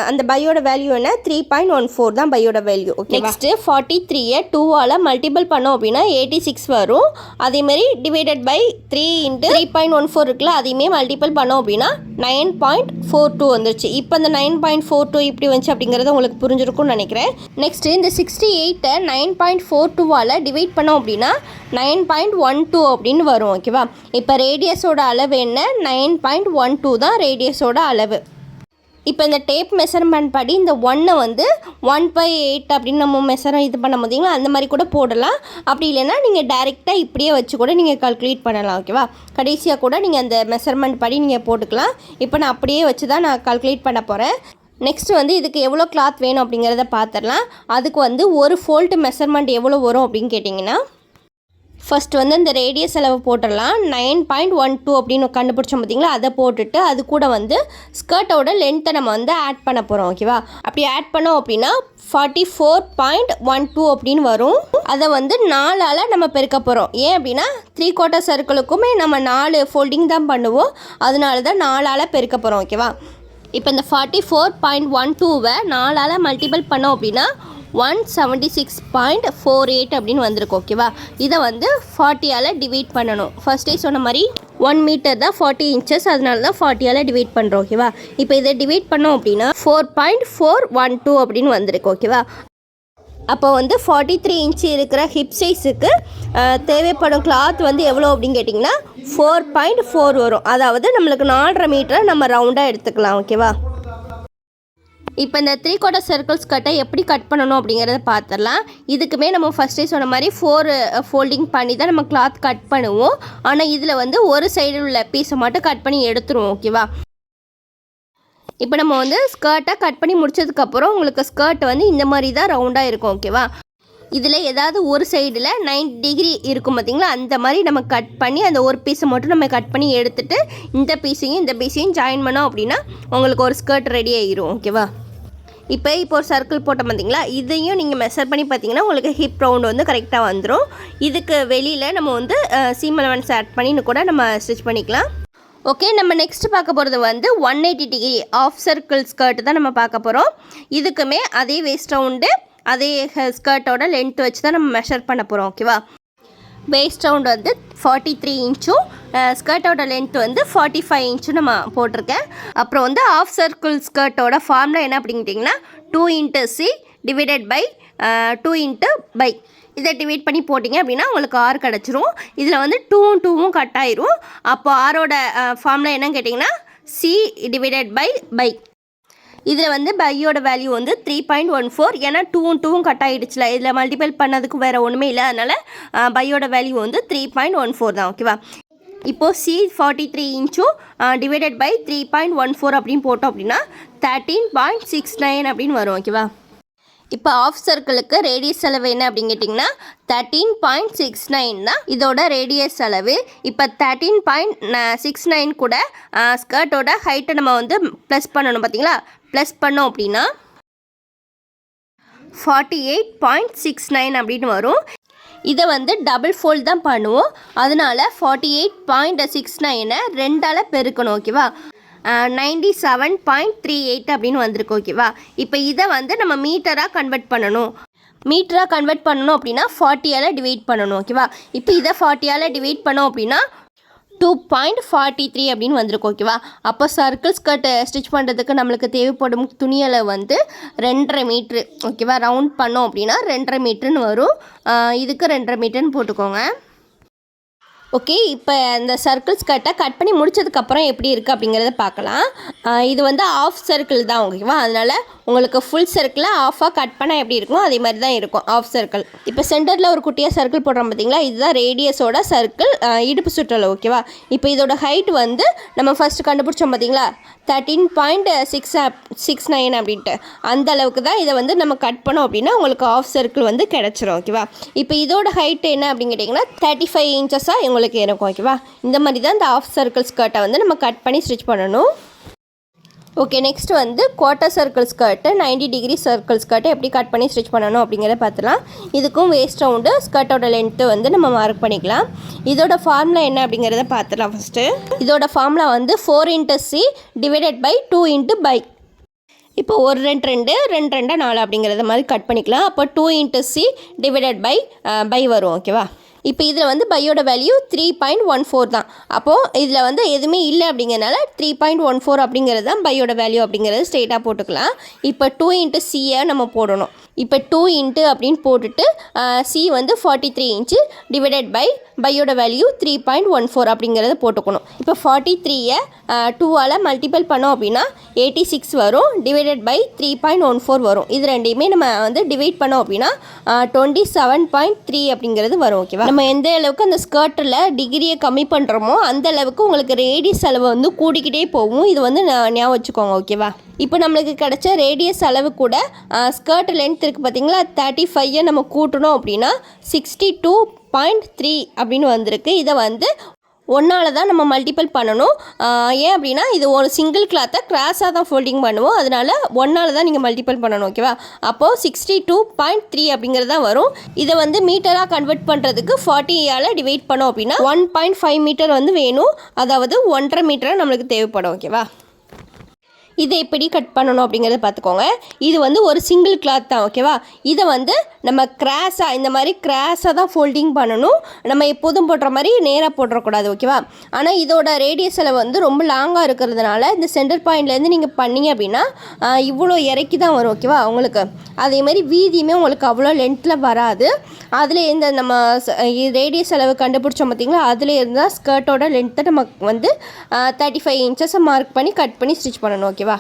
அந்த பையோட வேல்யூ என்ன 3.14 தான் பையோட வேல்யூ. ஓகே, நெக்ஸ்ட்டு 43ஐ 2ஆல் மல்டிபிள் பண்ணோம் அப்படின்னா 86 வரும். அதேமாரி டிவைடட் பை 3 இன்ட்டு 3.14 இருக்குல்ல, அதையுமே மல்டிபிள் பண்ணோம் அப்படின்னா 9.42 வந்துருச்சு. இப்போ இந்த 9.42 இப்படி வந்துச்சு அப்படிங்கிறத உங்களுக்கு புரிஞ்சிருக்கும்னு நினைக்கிறேன். நெக்ஸ்ட்டு இந்த 68ஐ 9.42ஆல் டிவைட் பண்ணோம் அப்படின்னா 9.12 அப்படின்னு வரும். ஓகேவா, இப்போ ரேடியஸோட அளவு என்ன 9.12 தான் ரேடியஸோட அளவு. இப்போ இந்த டேப் மெஷர்மெண்ட் படி இந்த 1 வந்து 1/8 அப்படின்னு நம்ம இது பண்ண முடியுங்களா, அந்த மாதிரி கூட போடலாம். அப்படி இல்லைன்னா நீங்கள் டைரெக்டாக இப்படியே வச்சு கூட நீங்கள் கால்குலேட் பண்ணலாம். ஓகேவா, கடைசியாக கூட நீங்கள் அந்த மெஷர்மெண்ட் படி நீங்கள் போட்டுக்கலாம். இப்போ நான் அப்படியே வச்சு தான் நான் கால்குலேட் பண்ண போகிறேன். நெக்ஸ்ட் வந்து இதுக்கு எவ்வளோ கிளாத் வேணும் அப்படிங்கிறத பார்த்துடலாம். அதுக்கு வந்து ஒரு ஃபோல்ட் மெஷர்மெண்ட் எவ்வளோ வரும் அப்படின்னு கேட்டிங்கன்னா ஃபஸ்ட்டு வந்து இந்த ரேடியஸ் அளவு போட்டுடலாம். 9.12 அப்படின்னு கண்டுபிடிச்சோம் பார்த்தீங்களா, அதை போட்டுட்டு அது கூட வந்து ஸ்கர்ட்டோட லென்த்தை நம்ம வந்து ஆட் பண்ண போகிறோம். ஓகேவா, அப்படி ஆட் பண்ணோம் அப்படின்னா 44.12 அப்படின்னு வரும். அதை வந்து 4ஆல் நம்ம பெருக்க போகிறோம். ஏன் அப்படின்னா 3/4 சர்க்கிளுக்குமே நம்ம 4 ஃபோல்டிங் தான் பண்ணுவோம். அதனால தான் 4ஆல் பெருக்க போகிறோம். ஓகேவா, இப்போ இந்த 44.12வை 4ஆல் மல்டிபிள் பண்ணோம் அப்படின்னா 176.48 அப்படின்னு வந்திருக்கு. ஓகேவா, இதை வந்து 40ஆல் டிவைட் பண்ணணும். ஃபர்ஸ்டே சொன்ன மாதிரி 1 மீட்டர் தான் 40 இன்ச்சஸ், அதனால தான் 40ஆல் டிவைட் பண்ணுறோம். ஓகேவா, இப்போ இதை டிவைட் பண்ணோம் அப்படின்னா 4.412 அப்படின்னு வந்திருக்கு. ஓகேவா, அப்போ வந்து 43 இன்ச்சு இருக்கிற ஹிப் சைஸுக்கு தேவைப்படும் கிளாத் வந்து எவ்வளோ அப்படின்னு கேட்டிங்கன்னா 4.4 வரும். அதாவது நம்மளுக்கு 4.5 மீட்டரை நம்ம ரவுண்டாக எடுத்துக்கலாம். ஓகேவா, இப்போ இந்த 3/4 சர்க்கிள் ஸ்கர்ட்டை எப்படி கட் பண்ணணும் அப்படிங்கிறத பார்த்துடலாம். இதுக்குமே நம்ம ஃபஸ்ட்டே சொன்ன மாதிரி 4 ஃபோல்டிங் பண்ணி தான் நம்ம கிளாத் கட் பண்ணுவோம். ஆனால் இதில் வந்து ஒரு சைடில் உள்ள பீஸை மட்டும் கட் பண்ணி எடுத்துருவோம். ஓகேவா, இப்போ நம்ம வந்து ஸ்கர்ட்டை கட் பண்ணி முடிச்சதுக்கப்புறம் உங்களுக்கு ஸ்கர்ட் வந்து இந்த மாதிரி தான் ரவுண்டாக இருக்கும். ஓகேவா, இதில் ஏதாவது ஒரு சைடில் 90 டிகிரி இருக்கும் பார்த்தீங்களா, அந்த மாதிரி நம்ம கட் பண்ணி அந்த ஒரு பீஸை மட்டும் நம்ம கட் பண்ணி எடுத்துகிட்டு இந்த பீஸையும் ஜாயின் பண்ணோம் அப்படின்னா உங்களுக்கு ஒரு ஸ்கர்ட் ரெடி ஆகிரும். ஓகேவா, இப்போ ஒரு சர்க்கிள் போட்டோம் பார்த்தீங்களா, இதையும் நீங்கள் மெஷர் பண்ணி பார்த்தீங்கன்னா உங்களுக்கு ஹிப் ரவுண்டு வந்து கரெக்டாக வந்துடும். இதுக்கு வெளியில் நம்ம வந்து சீம் அலவன்ஸ் ஆட் பண்ணி கூட நம்ம ஸ்டிச் பண்ணிக்கலாம். ஓகே, நம்ம நெக்ஸ்ட் பார்க்க போகிறது வந்து 180 டிகிரி ஆஃப் சர்க்கிள் ஸ்கர்ட் தான் நம்ம பார்க்க போகிறோம். இதுக்குமே அதே வேஸ்ட் ரவுண்டு அதே ஸ்கர்ட்டோட லென்த் வச்சு தான் நம்ம மெஷர் பண்ண போகிறோம். ஓகேவா, வேஸ்ட் ரவுண்ட் வந்து 43 இன்ச்சும் ஸ்கர்ட்டோட லென்த் வந்து 45 இன்ச்சும் நம்ம போட்டிருக்கேன். அப்புறம் வந்து ஆஃப் சர்க்கிள் ஸ்கர்ட்டோட ஃபார்முலா என்ன அப்படிங்கிட்டிங்கன்னா 2 C டிவைடட் பை 2 இதை டிவைட் பண்ணி போட்டிங்க அப்படின்னா உங்களுக்கு R கிடச்சிரும். இதில் வந்து 2 கட் ஆயிரும். அப்போ ஆரோட ஃபார்முலா என்னன்னு கேட்டிங்கன்னா C டிவைடட் பை இதில் வந்து பையோட வேல்யூ வந்து 3.14. ஏன்னா 2 கட் ஆகிடுச்சுல, இதில் மல்டிபிள் பண்ணதுக்கு வேறு ஒன்றுமே இல்லை. அதனால் பையோட வேல்யூ வந்து 3.14 தான். ஓகேவா, இப்போது C 43 இன்ச்சும் டிவைடட் பை 3.14 அப்படின்னு போட்டோம் அப்படின்னா 13.69 அப்படின்னு வரும். ஓகேவா, இப்போ ஆஃப் சர்க்கிளுக்கு ரேடியஸ் அளவு என்ன அப்படின்னு கேட்டிங்கன்னா 13.69 தான் இதோட ரேடியஸ் அளவு. இப்போ 13.69 கூட ஸ்கர்ட்டோட ஹைட்டை நம்ம வந்து ப்ளஸ் பண்ணணும். பார்த்தீங்களா, ப்ளஸ் பண்ணோம் அப்படின்னா 48.69 அப்படின்னு வரும். இதை வந்து டபுள் ஃபோல்ட் தான் பண்ணுவோம். அதனால 48.69 2ஆல் பெருக்கணும். ஓகேவா, 97.38 அப்படின்னு வந்திருக்கு. ஓகேவா, இப்போ இதை வந்து நம்ம மீட்டராக கன்வெர்ட் பண்ணணும். அப்படின்னா 40ஆல் டிவைட் பண்ணணும். ஓகேவா, இப்போ இதை 40ஆல் டிவைட் பண்ணோம் அப்படின்னா 2.43 அப்படின்னு வந்திருக்கு ஓகேவா. அப்போ சர்க்கிள் ஸ்கர்ட் ஸ்டிச் பண்ணுறதுக்கு நம்மளுக்கு தேவைப்படும் துணியளவு வந்து 2.5 மீட்ரு ஓகேவா. ரவுண்ட் பண்ணோம் அப்படின்னா 2.5 மீட்டருன்னு வரும். இதுக்கு 2.5 மீட்டர்னு போட்டுக்கோங்க. ஓகே, இப்போ இந்த சர்க்கிள் ஸ்கர்ட்டை கட் பண்ணி முடிச்சதுக்கப்புறம் எப்படி இருக்குது அப்படிங்கிறத பார்க்கலாம். இது வந்து ஆஃப் சர்க்கிள் தான் ஓகேவா. அதனால் உங்களுக்கு ஃபுல் சர்க்கிளில் ஆஃபாக கட் பண்ணால் எப்படி இருக்கும் அதே மாதிரி தான் இருக்கும் ஆஃப் சர்க்கிள். இப்போ சென்டரில் ஒரு குட்டியாக சர்க்கிள் போடுறோம் பார்த்தீங்களா, இதுதான் ரேடியஸோட சர்க்கிள் இடுப்பு சுற்றளவு ஓகேவா. இப்போ இதோட ஹைட் வந்து நம்ம ஃபஸ்ட்டு கண்டுபிடிச்சோம் பார்த்தீங்களா 13.69 அப்படின்ட்டு, அந்த அளவுக்கு தான் இதை வந்து நம்ம கட் பண்ணோம் அப்படின்னா உங்களுக்கு ஆஃப் சர்க்கிள் வந்து கிடச்சிரும் ஓகேவா. இப்போ இதோட ஹைட் என்ன அப்படின்னு கேட்டிங்கன்னா 35 இன்ச்சஸாக உங்களுக்கு இருக்கும் ஓகேவா. இந்த மாதிரி தான் இந்த ஆஃப் சர்க்கிள் ஸ்கர்ட்டை வந்து நம்ம கட் பண்ணி ஸ்டிச் பண்ணணும். ஓகே, நெக்ஸ்ட் வந்து quarter circle skirt 90 degree circle ஸ்கர்ட்டை எப்படி கட் பண்ணி ஸ்டிச் பண்ணணும் அப்படிங்கிறத பார்த்துலாம். இதுக்கும் வேஸ்ட் ரவுண்டு ஸ்கர்ட்டோட லென்த்து வந்து நம்ம மார்க் பண்ணிக்கலாம். இதோட ஃபார்முலா என்ன அப்படிங்கிறத பார்த்துலாம். ஃபஸ்ட்டு இதோட ஃபார்முலா வந்து 4 × C / 2 × by. இப்போ 1 2 2 2 2 4 அப்படிங்கிறத மாதிரி கட் பண்ணிக்கலாம். அப்போ 2 × C / by வரும் ஓகேவா. இப்போ இதில் வந்து பையோட வேல்யூ 3.14 தான். அப்போது இதில் வந்து எதுவுமே இல்லை அப்படிங்கிறனால 3.14 அப்படிங்கிறது தான் பையோட வேல்யூ அப்படிங்கிறது ஸ்ட்ரெயிட்டாக போட்டுக்கலாம். இப்போ 2 × Cயை நம்ம போடணும். இப்போ 2 × அப்படின்னு போட்டுட்டு C வந்து 43 இன்ச்சு / பையோட வேல்யூ 3.14 அப்படிங்கிறத போட்டுக்கணும். இப்போ 43யை 2ஆல் மல்டிபிள் பண்ணோம் அப்படின்னா 86 வரும் / 3.14 வரும். இது ரெண்டையுமே நம்ம வந்து டிவைட் பண்ணோம் அப்படின்னா 27.3 அப்படிங்கிறது வரும் ஓகேவா. நம்ம எந்த அளவுக்கு அந்த ஸ்கர்ட்டில் டிகிரியை கம்மி பண்ணுறோமோ அந்த அளவுக்கு உங்களுக்கு ரேடியஸ் அளவு வந்து கூடிக்கிட்டே போகும். இது வந்து ஞாபகம் வச்சுக்கோங்க ஓகேவா. இப்போ நம்மளுக்கு கிடைச்ச ரேடியஸ் அளவு கூட ஸ்கர்ட் லென்த் இருக்குது பார்த்தீங்களா 35ஐ நம்ம கூட்டணும் அப்படின்னா 62.3 அப்படின்னு வந்திருக்கு. இதை வந்து 1ஆல் தான் நம்ம மல்டிபிள் பண்ணணும். ஏன் அப்படின்னா இது ஒரு சிங்கிள் கிளாத்தை கிராஸாக தான் ஃபோல்டிங் பண்ணுவோம். அதனால் 1ஆல் தான் நீங்கள் மல்டிபிள் பண்ணணும் ஓகேவா. அப்போது 62.3 அப்படிங்கிறது தான் வரும். இதை வந்து மீட்டராக கன்வெர்ட் பண்ணுறதுக்கு 40ஆல் டிவைட் பண்ணோம் அப்படின்னா 1.5 மீட்டர் வந்து வேணும். அதாவது 1.5 மீட்டராக நம்மளுக்கு தேவைப்படும் ஓகேவா. இதை எப்படி கட் பண்ணணும் அப்படிங்கிறத பார்த்துக்கோங்க. இது வந்து ஒரு சிங்கிள் கிளாத் தான் ஓகேவா. இதை வந்து நம்ம கிராஸாக இந்த மாதிரி கிராஸாக தான் ஃபோல்டிங் பண்ணணும். நம்ம எப்போதும் போடுற மாதிரி நேராக போட்டுறக்கூடாது ஓகேவா. ஆனால் இதோட ரேடியஸில் வந்து ரொம்ப லாங்காக இருக்கிறதுனால இந்த சென்டர் பாயிண்ட்லேருந்து நீங்கள் பண்ணிங்க அப்படின்னா இவ்வளோ இறக்கி தான் வரும் ஓகேவா உங்களுக்கு. அதேமாதிரி வீதியுமே உங்களுக்கு அவ்வளோ லென்த்தில் வராது. அதில் இந்த நம்ம ரேடியஸ் அளவு கண்டுபிடிச்சோம் பார்த்திங்களா, அதில் இருந்தால் ஸ்கர்ட்டோட லென்த்தை நம்ம வந்து 35 இன்ச்சஸை மார்க் பண்ணி கட் பண்ணி ஸ்டிச் பண்ணணும் ஓகேவா.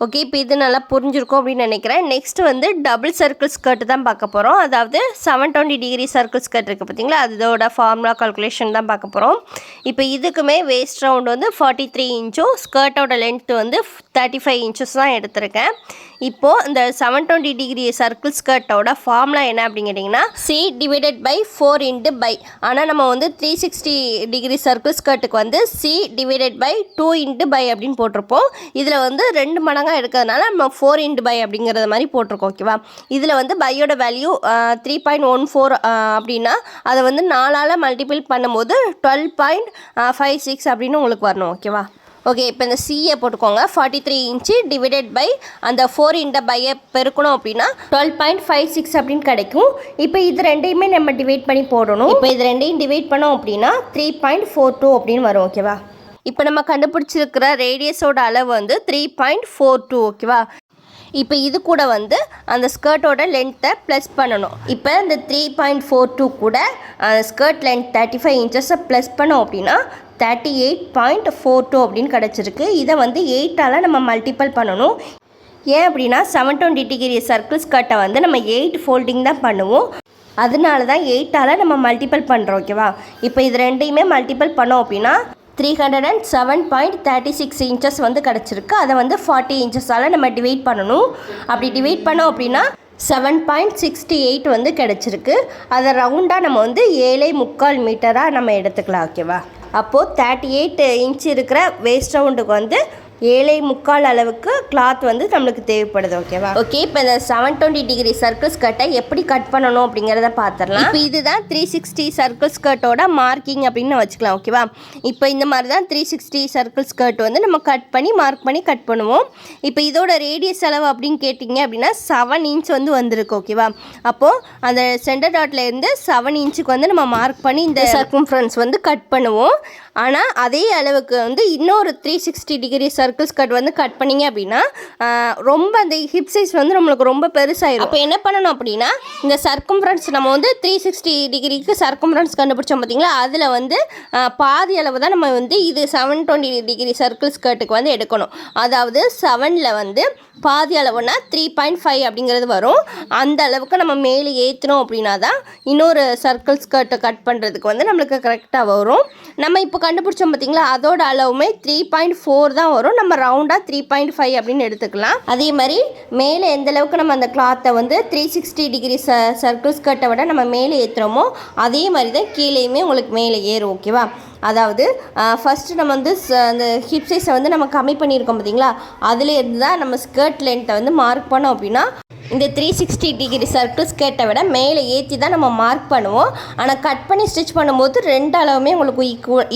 ஓகே, இப்போ இது நல்லா புரிஞ்சிருக்கும் அப்படின்னு நினைக்கிறேன். நெக்ஸ்ட் வந்து டபுள் சர்க்கிள் ஸ்கர்ட் தான் பார்க்க போகிறோம். அதாவது 720 டிகிரி சர்க்கிள் ஸ்கர்ட் இருக்குது பார்த்தீங்களா, அதோட ஃபார்முலா கால்குலேஷன் தான் பார்க்க போகிறோம். இப்போ இதுக்குமே வேஸ்ட் ரவுண்ட் வந்து 43 இன்ச்சும் ஸ்கர்ட்டோட லென்த் வந்து 35 இன்ச்சஸ் தான் எடுத்திருக்கேன். இப்போது இந்த 720 டிகிரி சர்க்கிள் ஸ்கர்ட்டோட ஃபார்முலா என்ன அப்படின்னு கேட்டிங்கன்னா C / 4 × by. ஆனால் நம்ம வந்து 360 டிகிரி சர்க்கிள் ஸ்கர்ட்டுக்கு வந்து C / 2 × by அப்படின்னு போட்டிருப்போம். இதில் வந்து 2 மடங்காக எடுக்கிறதுனால நம்ம 4 × by அப்படிங்கிறத மாதிரி போட்டிருக்கோம் ஓகேவா. இதில் வந்து பையோட வேல்யூ 3.14 அப்படின்னா அதை வந்து 4ஆல் மல்டிபிள் பண்ணும்போது 12.56 அப்படின்னு உங்களுக்கு வரணும் ஓகேவா. ஓகே, இப்போ இந்த சியை போட்டுக்கோங்க. 43 இன்ச்சு / அந்த 4 × byயை பெருக்கணும் அப்படின்னா 12.56 அப்படின்னு கிடைக்கும். இப்போ இது ரெண்டையுமே நம்ம டிவைட் பண்ணி போடணும். இப்போ இது ரெண்டையும் டிவைட் பண்ணோம் அப்படின்னா 3.42 அப்படின்னு வரும் ஓகேவா. இப்போ நம்ம கண்டுபிடிச்சிருக்கிற ரேடியஸோட அளவு வந்து 3.42 ஓகேவா. இப்போ இது கூட வந்து அந்த ஸ்கர்ட்டோட லென்த்தை ப்ளஸ் பண்ணணும். இப்போ இந்த 3.42 கூட ஸ்கர்ட் லென்த் 35 இன்ச்சஸை ப்ளஸ் பண்ணோம் அப்படின்னா 38.42 அப்படின்னு கிடச்சிருக்கு. இதை வந்து 8ஆல் நம்ம மல்டிபிள் பண்ணணும். ஏன் அப்படின்னா 720 டிகிரி சர்க்கிள் ஸ்கர்ட்டை வந்து நம்ம 8 ஃபோல்டிங் தான் பண்ணுவோம். அதனால தான் 8ஆல் நம்ம மல்டிபிள் பண்ணுறோம் ஓகேவா. இப்போ இது ரெண்டையுமே மல்டிபிள் பண்ணோம் அப்படின்னா 307.36 இன்ச்சஸ் வந்து கிடச்சிருக்கு. அதை வந்து 40 இன்ச்சஸால் நம்ம டிவைட் பண்ணணும். அப்படி டிவைட் பண்ணோம் அப்படின்னா 7.68 வந்து கிடச்சிருக்கு. அதை ரவுண்டாக நம்ம வந்து 7.75 மீட்டராக நம்ம எடுத்துக்கலாம் ஓகேவா. அப்போது 38 இன்ச் இருக்கிற வேஸ்ட் ரவுண்டுக்கு வந்து 7.25 அளவுக்கு கிளாத் வந்து நம்மளுக்கு தேவைப்படுது. ஓகேவா? ஓகே, இப்போ இந்த 720 டிகிரி சர்க்கிள் ஸ்கர்ட்டை எப்படி கட் பண்ணணும் அப்படிங்கிறத பார்த்துடலாம். இப்போ இதுதான் 360 சர்க்கிள் ஸ்கர்ட்டோட மார்க்கிங் அப்படின்னு வச்சுக்கலாம். ஓகேவா? இப்போ இந்த மாதிரி தான் 360 சர்க்கிள் ஸ்கர்ட் வந்து நம்ம கட் பண்ணி மார்க் பண்ணி கட் பண்ணுவோம். இப்போ இதோட ரேடியஸ் அளவு அப்படின்னு கேட்டிங்க அப்படின்னா 7 இன்ச் வந்து வந்திருக்கு. ஓகேவா? அப்போது அந்த சென்டர் டாட்லேருந்து 7 இன்ச்சுக்கு வந்து நம்ம மார்க் பண்ணி இந்த சர்க்கம்ஃபரன்ஸ் வந்து கட் பண்ணுவோம். ஆனால் அதே அளவுக்கு வந்து இன்னொரு 360 டிகிரி சர்க்கிள் ஸ்கர்ட் வந்து கட் பண்ணிங்க அப்படின்னா ரொம்ப அந்த ஹிப் சைஸ் வந்து நம்மளுக்கு ரொம்ப பெருசாகிடும். அப்போ என்ன பண்ணணும் அப்படின்னா இந்த சர்க்கம்ஃபரன்ஸ் நம்ம வந்து 360 டிகிரிக்கு சர்க்கம்ஃபரன்ஸ் கண்டுபிடிச்சோம் பார்த்தீங்களா, அதில் வந்து பாதி அளவு தான் நம்ம வந்து இது 720 டிகிரி சர்க்கிள் ஸ்கர்ட்டுக்கு வந்து எடுக்கணும். அதாவது 7ல் வந்து பாதி அளவுனா 3.5 அப்படிங்கிறது வரும். அந்த அளவுக்கு நம்ம மேலே ஏற்றணும் அப்படின்னா தான் இன்னொரு சர்க்கிள் ஸ்கர்ட்டை கட் பண்ணுறதுக்கு வந்து நம்மளுக்கு கரெக்டாக வரும். நம்ம இப்போ கண்டுபிடிச்சோம் பார்த்தீங்களா, அதோட அளவுமே 3.4 தான் வரும். நம்ம ரவுண்டாக 3.5 அப்படின்னு எடுத்துக்கலாம். அதே மாதிரி மேலே எந்த அளவுக்கு நம்ம அந்த கிளாத்தை வந்து 360 டிகிரி சர்க்கிள் ஸ்கர்ட்டை விட நம்ம மேலே ஏற்றுறோமோ அதே மாதிரி தான் கீழேயுமே உங்களுக்கு மேலே ஏறும். ஓகேவா? அதாவது ஃபஸ்ட்டு நம்ம வந்து அந்த ஹிப் சைஸை வந்து நம்ம கம்மி பண்ணியிருக்கோம் பார்த்தீங்களா, அதுலேருந்து தான் நம்ம ஸ்கர்ட் லென்த்தை வந்து மார்க் பண்ணோம் அப்படின்னா இந்த 360 டிகிரி சர்க்கிள் ஸ்கர்ட்டை விட மேலே ஏற்றி தான் நம்ம மார்க் பண்ணுவோம். ஆனால் கட் பண்ணி ஸ்டிச் பண்ணும்போது 2 அளவுமே உங்களுக்கு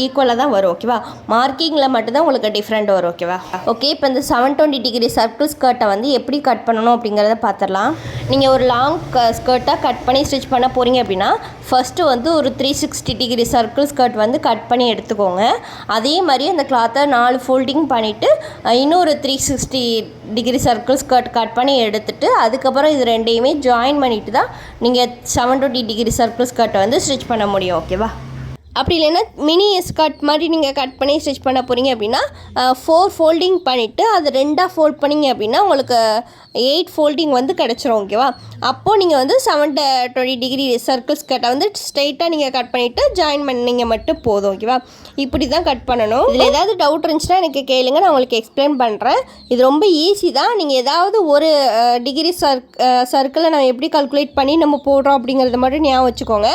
ஈக்குவலாக தான் வரும். ஓகேவா? மார்க்கிங்கில் மட்டும்தான் உங்களுக்கு டிஃப்ரெண்ட் வரும். ஓகேவா? ஓகே, இப்போ இந்த 720 டிகிரி சர்க்கிள் ஸ்கர்ட்டை வந்து எப்படி கட் பண்ணணும் அப்படிங்கிறத பார்த்துடலாம். நீங்கள் ஒரு லாங் ஸ்கர்ட்டாக கட் பண்ணி ஸ்டிச் பண்ண போகிறீங்க அப்படின்னா ஃபஸ்ட்டு வந்து ஒரு 360 டிகிரி சர்க்கிள் ஸ்கர்ட் வந்து கட் பண்ணி எடுத்துக்கோங்க. அதே மாதிரி அந்த கிளாத்தை 4 ஃபோல்டிங் பண்ணிவிட்டு இன்னொரு 360 டிகிரி சர்க்கிள் ஸ்கர்ட் கட் பண்ணி எடுத்துகிட்டு அதுக்கப்புறம் இது ரெண்டையுமே ஜாயின் பண்ணிவிட்டு தான் நீங்கள் 720 டிகிரி சர்க்கிள் ஸ்கர்ட்டை வந்து ஸ்டிச் பண்ண முடியும். ஓகேவா? அப்படி இல்லைன்னா மினி ஸ்கர்ட் மாதிரி நீங்கள் கட் பண்ணி ஸ்டிச் பண்ண போகிறீங்க அப்படின்னா 4 ஃபோல்டிங் பண்ணிவிட்டு அது 2ஆக ஃபோல்ட் பண்ணிங்க அப்படின்னா உங்களுக்கு 8 ஃபோல்டிங் வந்து கிடச்சிரும். ஓகேவா? அப்போது நீங்கள் வந்து 720 டிகிரி சர்க்கிள் ஸ்கர்ட்டை வந்து ஸ்ட்ரெயிட்டாக நீங்கள் கட் பண்ணிவிட்டு ஜாயின் பண்ணிங்க மட்டும் போதும். ஓகேவா? இப்படி தான் கட் பண்ணணும். இதில் ஏதாவது டவுட் இருந்துச்சுன்னா எனக்கு கேளுங்க, நான் உங்களுக்கு எக்ஸ்பிளைன் பண்ணுறேன். இது ரொம்ப ஈஸி தான். நீங்கள் ஏதாவது ஒரு டிகிரி சர்க்கிளை நம்ம எப்படி கால்குலேட் பண்ணி நம்ம போடுறோம் அப்படிங்கிறத மட்டும் ஞாபகம் வச்சுக்கோங்க.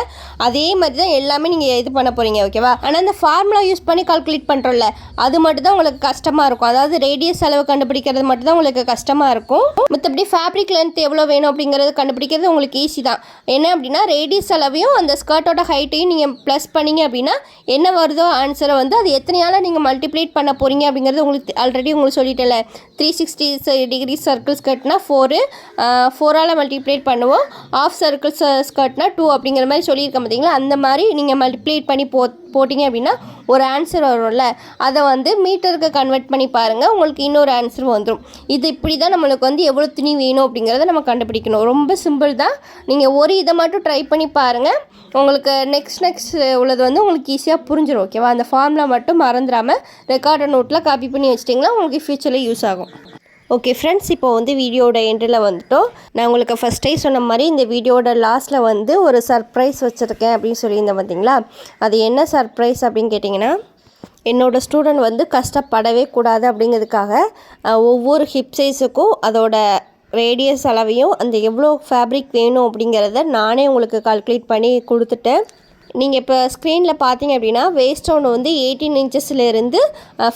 அதே மாதிரி தான் எல்லாமே நீங்கள் இது பண்ண போகிறீங்க. ஓகேவா? ஆனால் இந்த ஃபார்முலா யூஸ் பண்ணி கால்குலேட் பண்ணுறோம்ல, அது மட்டும் தான் உங்களுக்கு கஷ்டமாக இருக்கும். அதாவது ரேடியஸ் அளவு கண்டுபிடிக்கிறது மட்டும் தான் உங்களுக்கு கஷ்டமாக இருக்கும். மற்றபடி ஃபேப்ரிக் லென்த் எவ்வளோ வேணும் அப்படிங்கிறது கண்டுபிடிக்கிறது உங்களுக்கு ஈஸி தான். என்ன அப்படின்னா ரேடியஸ் அளவையும் அந்த ஸ்கர்ட்டோட ஹைட்டையும் நீங்கள் ப்ளஸ் பண்ணிங்க அப்படின்னா என்ன வருதோ ஆன்சரை வந்து அது எத்தனையால் நீங்கள் மல்டிப்ளேட் பண்ண போகிறீங்க அப்படிங்கிறது உங்களுக்கு ஆல்ரெடி உங்களுக்கு சொல்லிட்டேன்ல. 360 டிகிரி சர்க்கிள் ஸ்கர்ட்னா 4ஆல் மல்டிப்ளேட் பண்ணுவோம். ஆஃப் சர்க்கிள் ஸ்கர்ட்னா 2 அப்படிங்கிற மாதிரி சொல்லியிருக்கேன் பார்த்தீங்களா. அந்த மாதிரி நீங்கள் மல்டிப்ளேட் பண்ணி போட்டிங்க அப்படின்னா ஒரு ஆன்சர் வரும்ல, அதை வந்து மீட்டருக்கு கன்வெர்ட் பண்ணி பாருங்கள், உங்களுக்கு இன்னொரு ஆன்சர் வந்துடும். இது இப்படி தான் நம்மளுக்கு வந்து எவ்வளோ துணி வேணும் அப்படிங்கிறத நம்ம கண்டுபிடிக்கணும். ரொம்ப சிம்பிள் தான். நீங்கள் ஒரு இதை மட்டும் ட்ரை பண்ணி பாருங்கள், உங்களுக்கு நெக்ஸ்ட் உள்ளது வந்து உங்களுக்கு ஈஸியாக புரிஞ்சிடும். ஓகேவா? அந்த ஃபார்முலா மட்டும் மறந்துடாமல் ரெக்கார்டர் நோட்டில் காப்பி பண்ணி வச்சிட்டிங்கன்னா உங்களுக்கு ஃப்யூச்சரில் யூஸ் ஆகும். ஓகே ஃப்ரெண்ட்ஸ், இப்போ வந்து வீடியோட எண்டில் வந்துட்டோம். நான் உங்களுக்கு ஃபஸ்ட்டே சொன்ன மாதிரி இந்த வீடியோட லாஸ்ட்டில் வந்து ஒரு சர்ப்ரைஸ் வச்சுருக்கேன் அப்படின்னு சொல்லியிருந்தேன் பார்த்தீங்களா. அது என்ன சர்ப்ரைஸ் அப்படின்னு கேட்டிங்கன்னா, என்னோடய ஸ்டூடெண்ட் வந்து கஷ்டப்படவே கூடாது அப்படிங்கிறதுக்காக ஒவ்வொரு ஹிப் சைஸுக்கும் அதோட ரேடியஸ் அளவையும் அந்த எவ்வளோ ஃபேப்ரிக் வேணும் அப்படிங்கிறத நானே உங்களுக்கு கால்குலேட் பண்ணி கொடுத்துட்டேன். நீங்கள் இப்போ ஸ்க்ரீனில் பார்த்தீங்க அப்படின்னா வேஸ்ட் ரவுண்டு வந்து 18 இன்ச்சஸ்லேருந்து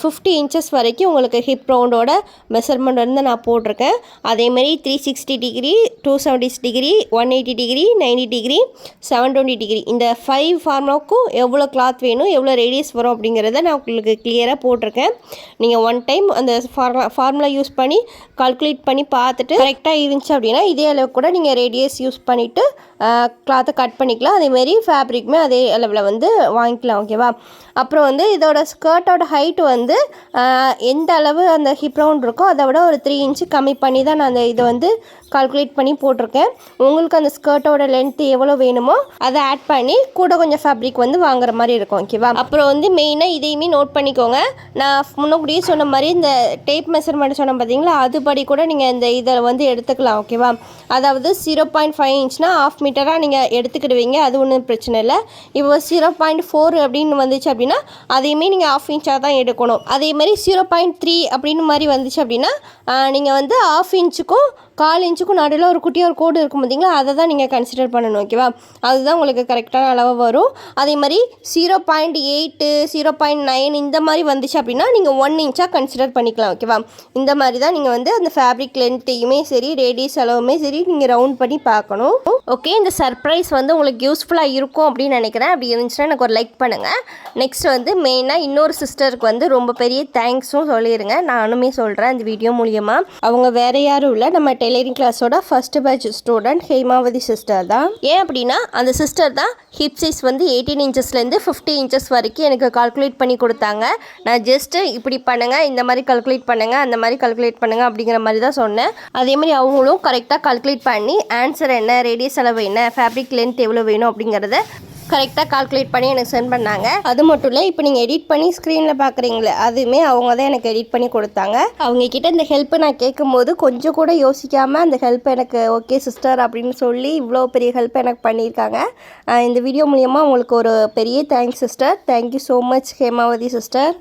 50 இன்ச்சஸ் வரைக்கும் உங்களுக்கு ஹிப் ரவுண்டோட மெஷர்மெண்ட் வந்து நான் போட்டிருக்கேன். அதேமாதிரி 360 degree, 270 degree, 180 degree, 90 degree, 720 degree இந்த 5 ஃபார்முலாவுக்கும் எவ்வளோ கிளாத் வேணும், எவ்வளோ ரேடியஸ் வரும் அப்படிங்கிறத நான் உங்களுக்கு கிளியராக போட்டிருக்கேன். நீங்கள் ஒன் டைம் அந்த ஃபார்முலா யூஸ் பண்ணி கால்குலேட் பண்ணி பார்த்துட்டு கரெக்டாக இருந்துச்சு அப்படின்னா இதே அளவுக்கு கூட நீங்கள் ரேடியஸ் யூஸ் பண்ணிவிட்டு கிளாத்தை கட் பண்ணிக்கலாம். அதேமாரி ஃபேப்ரிக்குமே அதே அளவில் வந்து வாங்கிக்கலாம். ஓகேவா? அப்புறம் வந்து இதோட ஸ்கர்ட்டோட ஹைட்டு வந்து எந்த அளவு அந்த ஹிப் ரவுண்ட் இருக்கோ அதை விட ஒரு 3 இன்ச்சு கம்மி பண்ணி தான் நான் அந்த இதை வந்து கால்குலேட் பண்ணி போட்டிருக்கேன். உங்களுக்கு அந்த ஸ்கர்ட்டோட லென்த்து எவ்வளோ வேணுமோ அதை ஆட் பண்ணி கூட கொஞ்சம் ஃபேப்ரிக் வந்து வாங்குற மாதிரி இருக்கும். ஓகேவா? அப்புறம் வந்து மெயினாக இதையுமே நோட் பண்ணிக்கோங்க. நான் முன்னாடியே சொன்ன மாதிரி இந்த டேப் மெஷர்மெண்ட் சொன்னேன் பார்த்தீங்களா, அதுபடி கூட நீங்கள் இந்த இதை வந்து எடுத்துக்கலாம். ஓகேவா? அதாவது 0.5 இன்ச்னா 1/2 மீட்டராக நீங்கள் எடுத்துக்கிடுவீங்க, அது ஒன்றும் பிரச்சனை இல்லை. இப்போ 0.4 அப்படின்னு வந்துச்சு அப்படின்னா அதையுமே நீங்கள் 1/2 இன்ச்சாக தான் எடுக்கணும். அதேமாதிரி 0.3 அப்படின்னு மாதிரி வந்துச்சு அப்படின்னா நீங்கள் வந்து 1/2 இன்ச்சுக்கும் 1/4 இன்ச்சுக்கும் நடுவில் ஒரு குட்டியாக ஒரு கோடு இருக்கும் பார்த்தீங்களா, அதை தான் நீங்கள் கன்சிடர் பண்ணணும். ஓகேவா, அதுதான் உங்களுக்கு கரெக்டான அளவு வரும். அதே மாதிரி 0.8 0.9 இந்த மாதிரி வந்துச்சு அப்படின்னா நீங்கள் 1 இன்ச்சாக கன்சிடர் பண்ணிக்கலாம். ஓகேவா, இந்த மாதிரி தான் நீங்கள் வந்து அந்த ஃபேப்ரிக் லென்த்தையுமே சரி ரேடியஸ் அளவுமே சரி நீங்கள் ரவுண்ட் பண்ணி பார்க்கணும். ஓகே, இந்த சர்ப்ரைஸ் வந்து உங்களுக்கு யூஸ்ஃபுல்லாக இருக்கும் அப்படின்னு நினைக்கிறேன். அப்படி இருந்துச்சுன்னா எனக்கு ஒரு லைக் பண்ணுங்கள். நெக்ஸ்ட் வந்து மெயினாக இன்னொரு சிஸ்டருக்கு வந்து ரொம்ப பெரிய தேங்க்ஸும் சொல்லிடுங்க. நானுமே சொல்கிறேன் இந்த வீடியோ மூலியமாக. அவங்க வேறு யாரும் இல்லை, நம்ம டெய்லரிங் கிளாஸோட first batch student Hemavathi sister தான். ஏன் அப்படின்னா அந்த சிஸ்டர் தான் ஹிப் சைஸ் வந்து 18 இன்ச்சஸ்லேருந்து 50 இன்ச்சஸ் வரைக்கும் எனக்கு கால்குலேட் பண்ணி கொடுத்தாங்க. நான் ஜஸ்ட்டு இப்படி பண்ணுங்கள், இந்த மாதிரி கால்குலேட் பண்ணுங்கள், அந்த மாதிரி கால்குலேட் பண்ணுங்கள் அப்படிங்கிற மாதிரி தான் சொன்னேன். அதே மாதிரி அவங்களும் கரெக்டாக கால்குலேட் பண்ணி ஆன்சர் என்ன, ரேடியஸ் அளவு என்ன, ஃபேப்ரிக் லென்த் எவ்வளோ வேணும் அப்படிங்கிறத கரெக்டாக கால்குலேட் பண்ணி எனக்கு சென்ட் பண்ணாங்க. அது மட்டும் இல்லை, இப்போ நீங்கள் எடிட் பண்ணி ஸ்க்ரீனில் பார்க்குறீங்களே அதுவுமே அவங்க தான் எனக்கு எடிட் பண்ணி கொடுத்தாங்க. அவங்கக்கிட்ட இந்த ஹெல்ப்பை நான் கேட்கும்போது கொஞ்சம் கூட யோசிக்காமல் அந்த ஹெல்ப் எனக்கு ஓகே சிஸ்டர் அப்படின்னு சொல்லி இவ்வளோ பெரிய ஹெல்ப் எனக்கு பண்ணியிருக்காங்க. இந்த வீடியோ மூலியமாக உங்களுக்கு ஒரு பெரிய thanks sister. Thank you so much Hemavathi sister.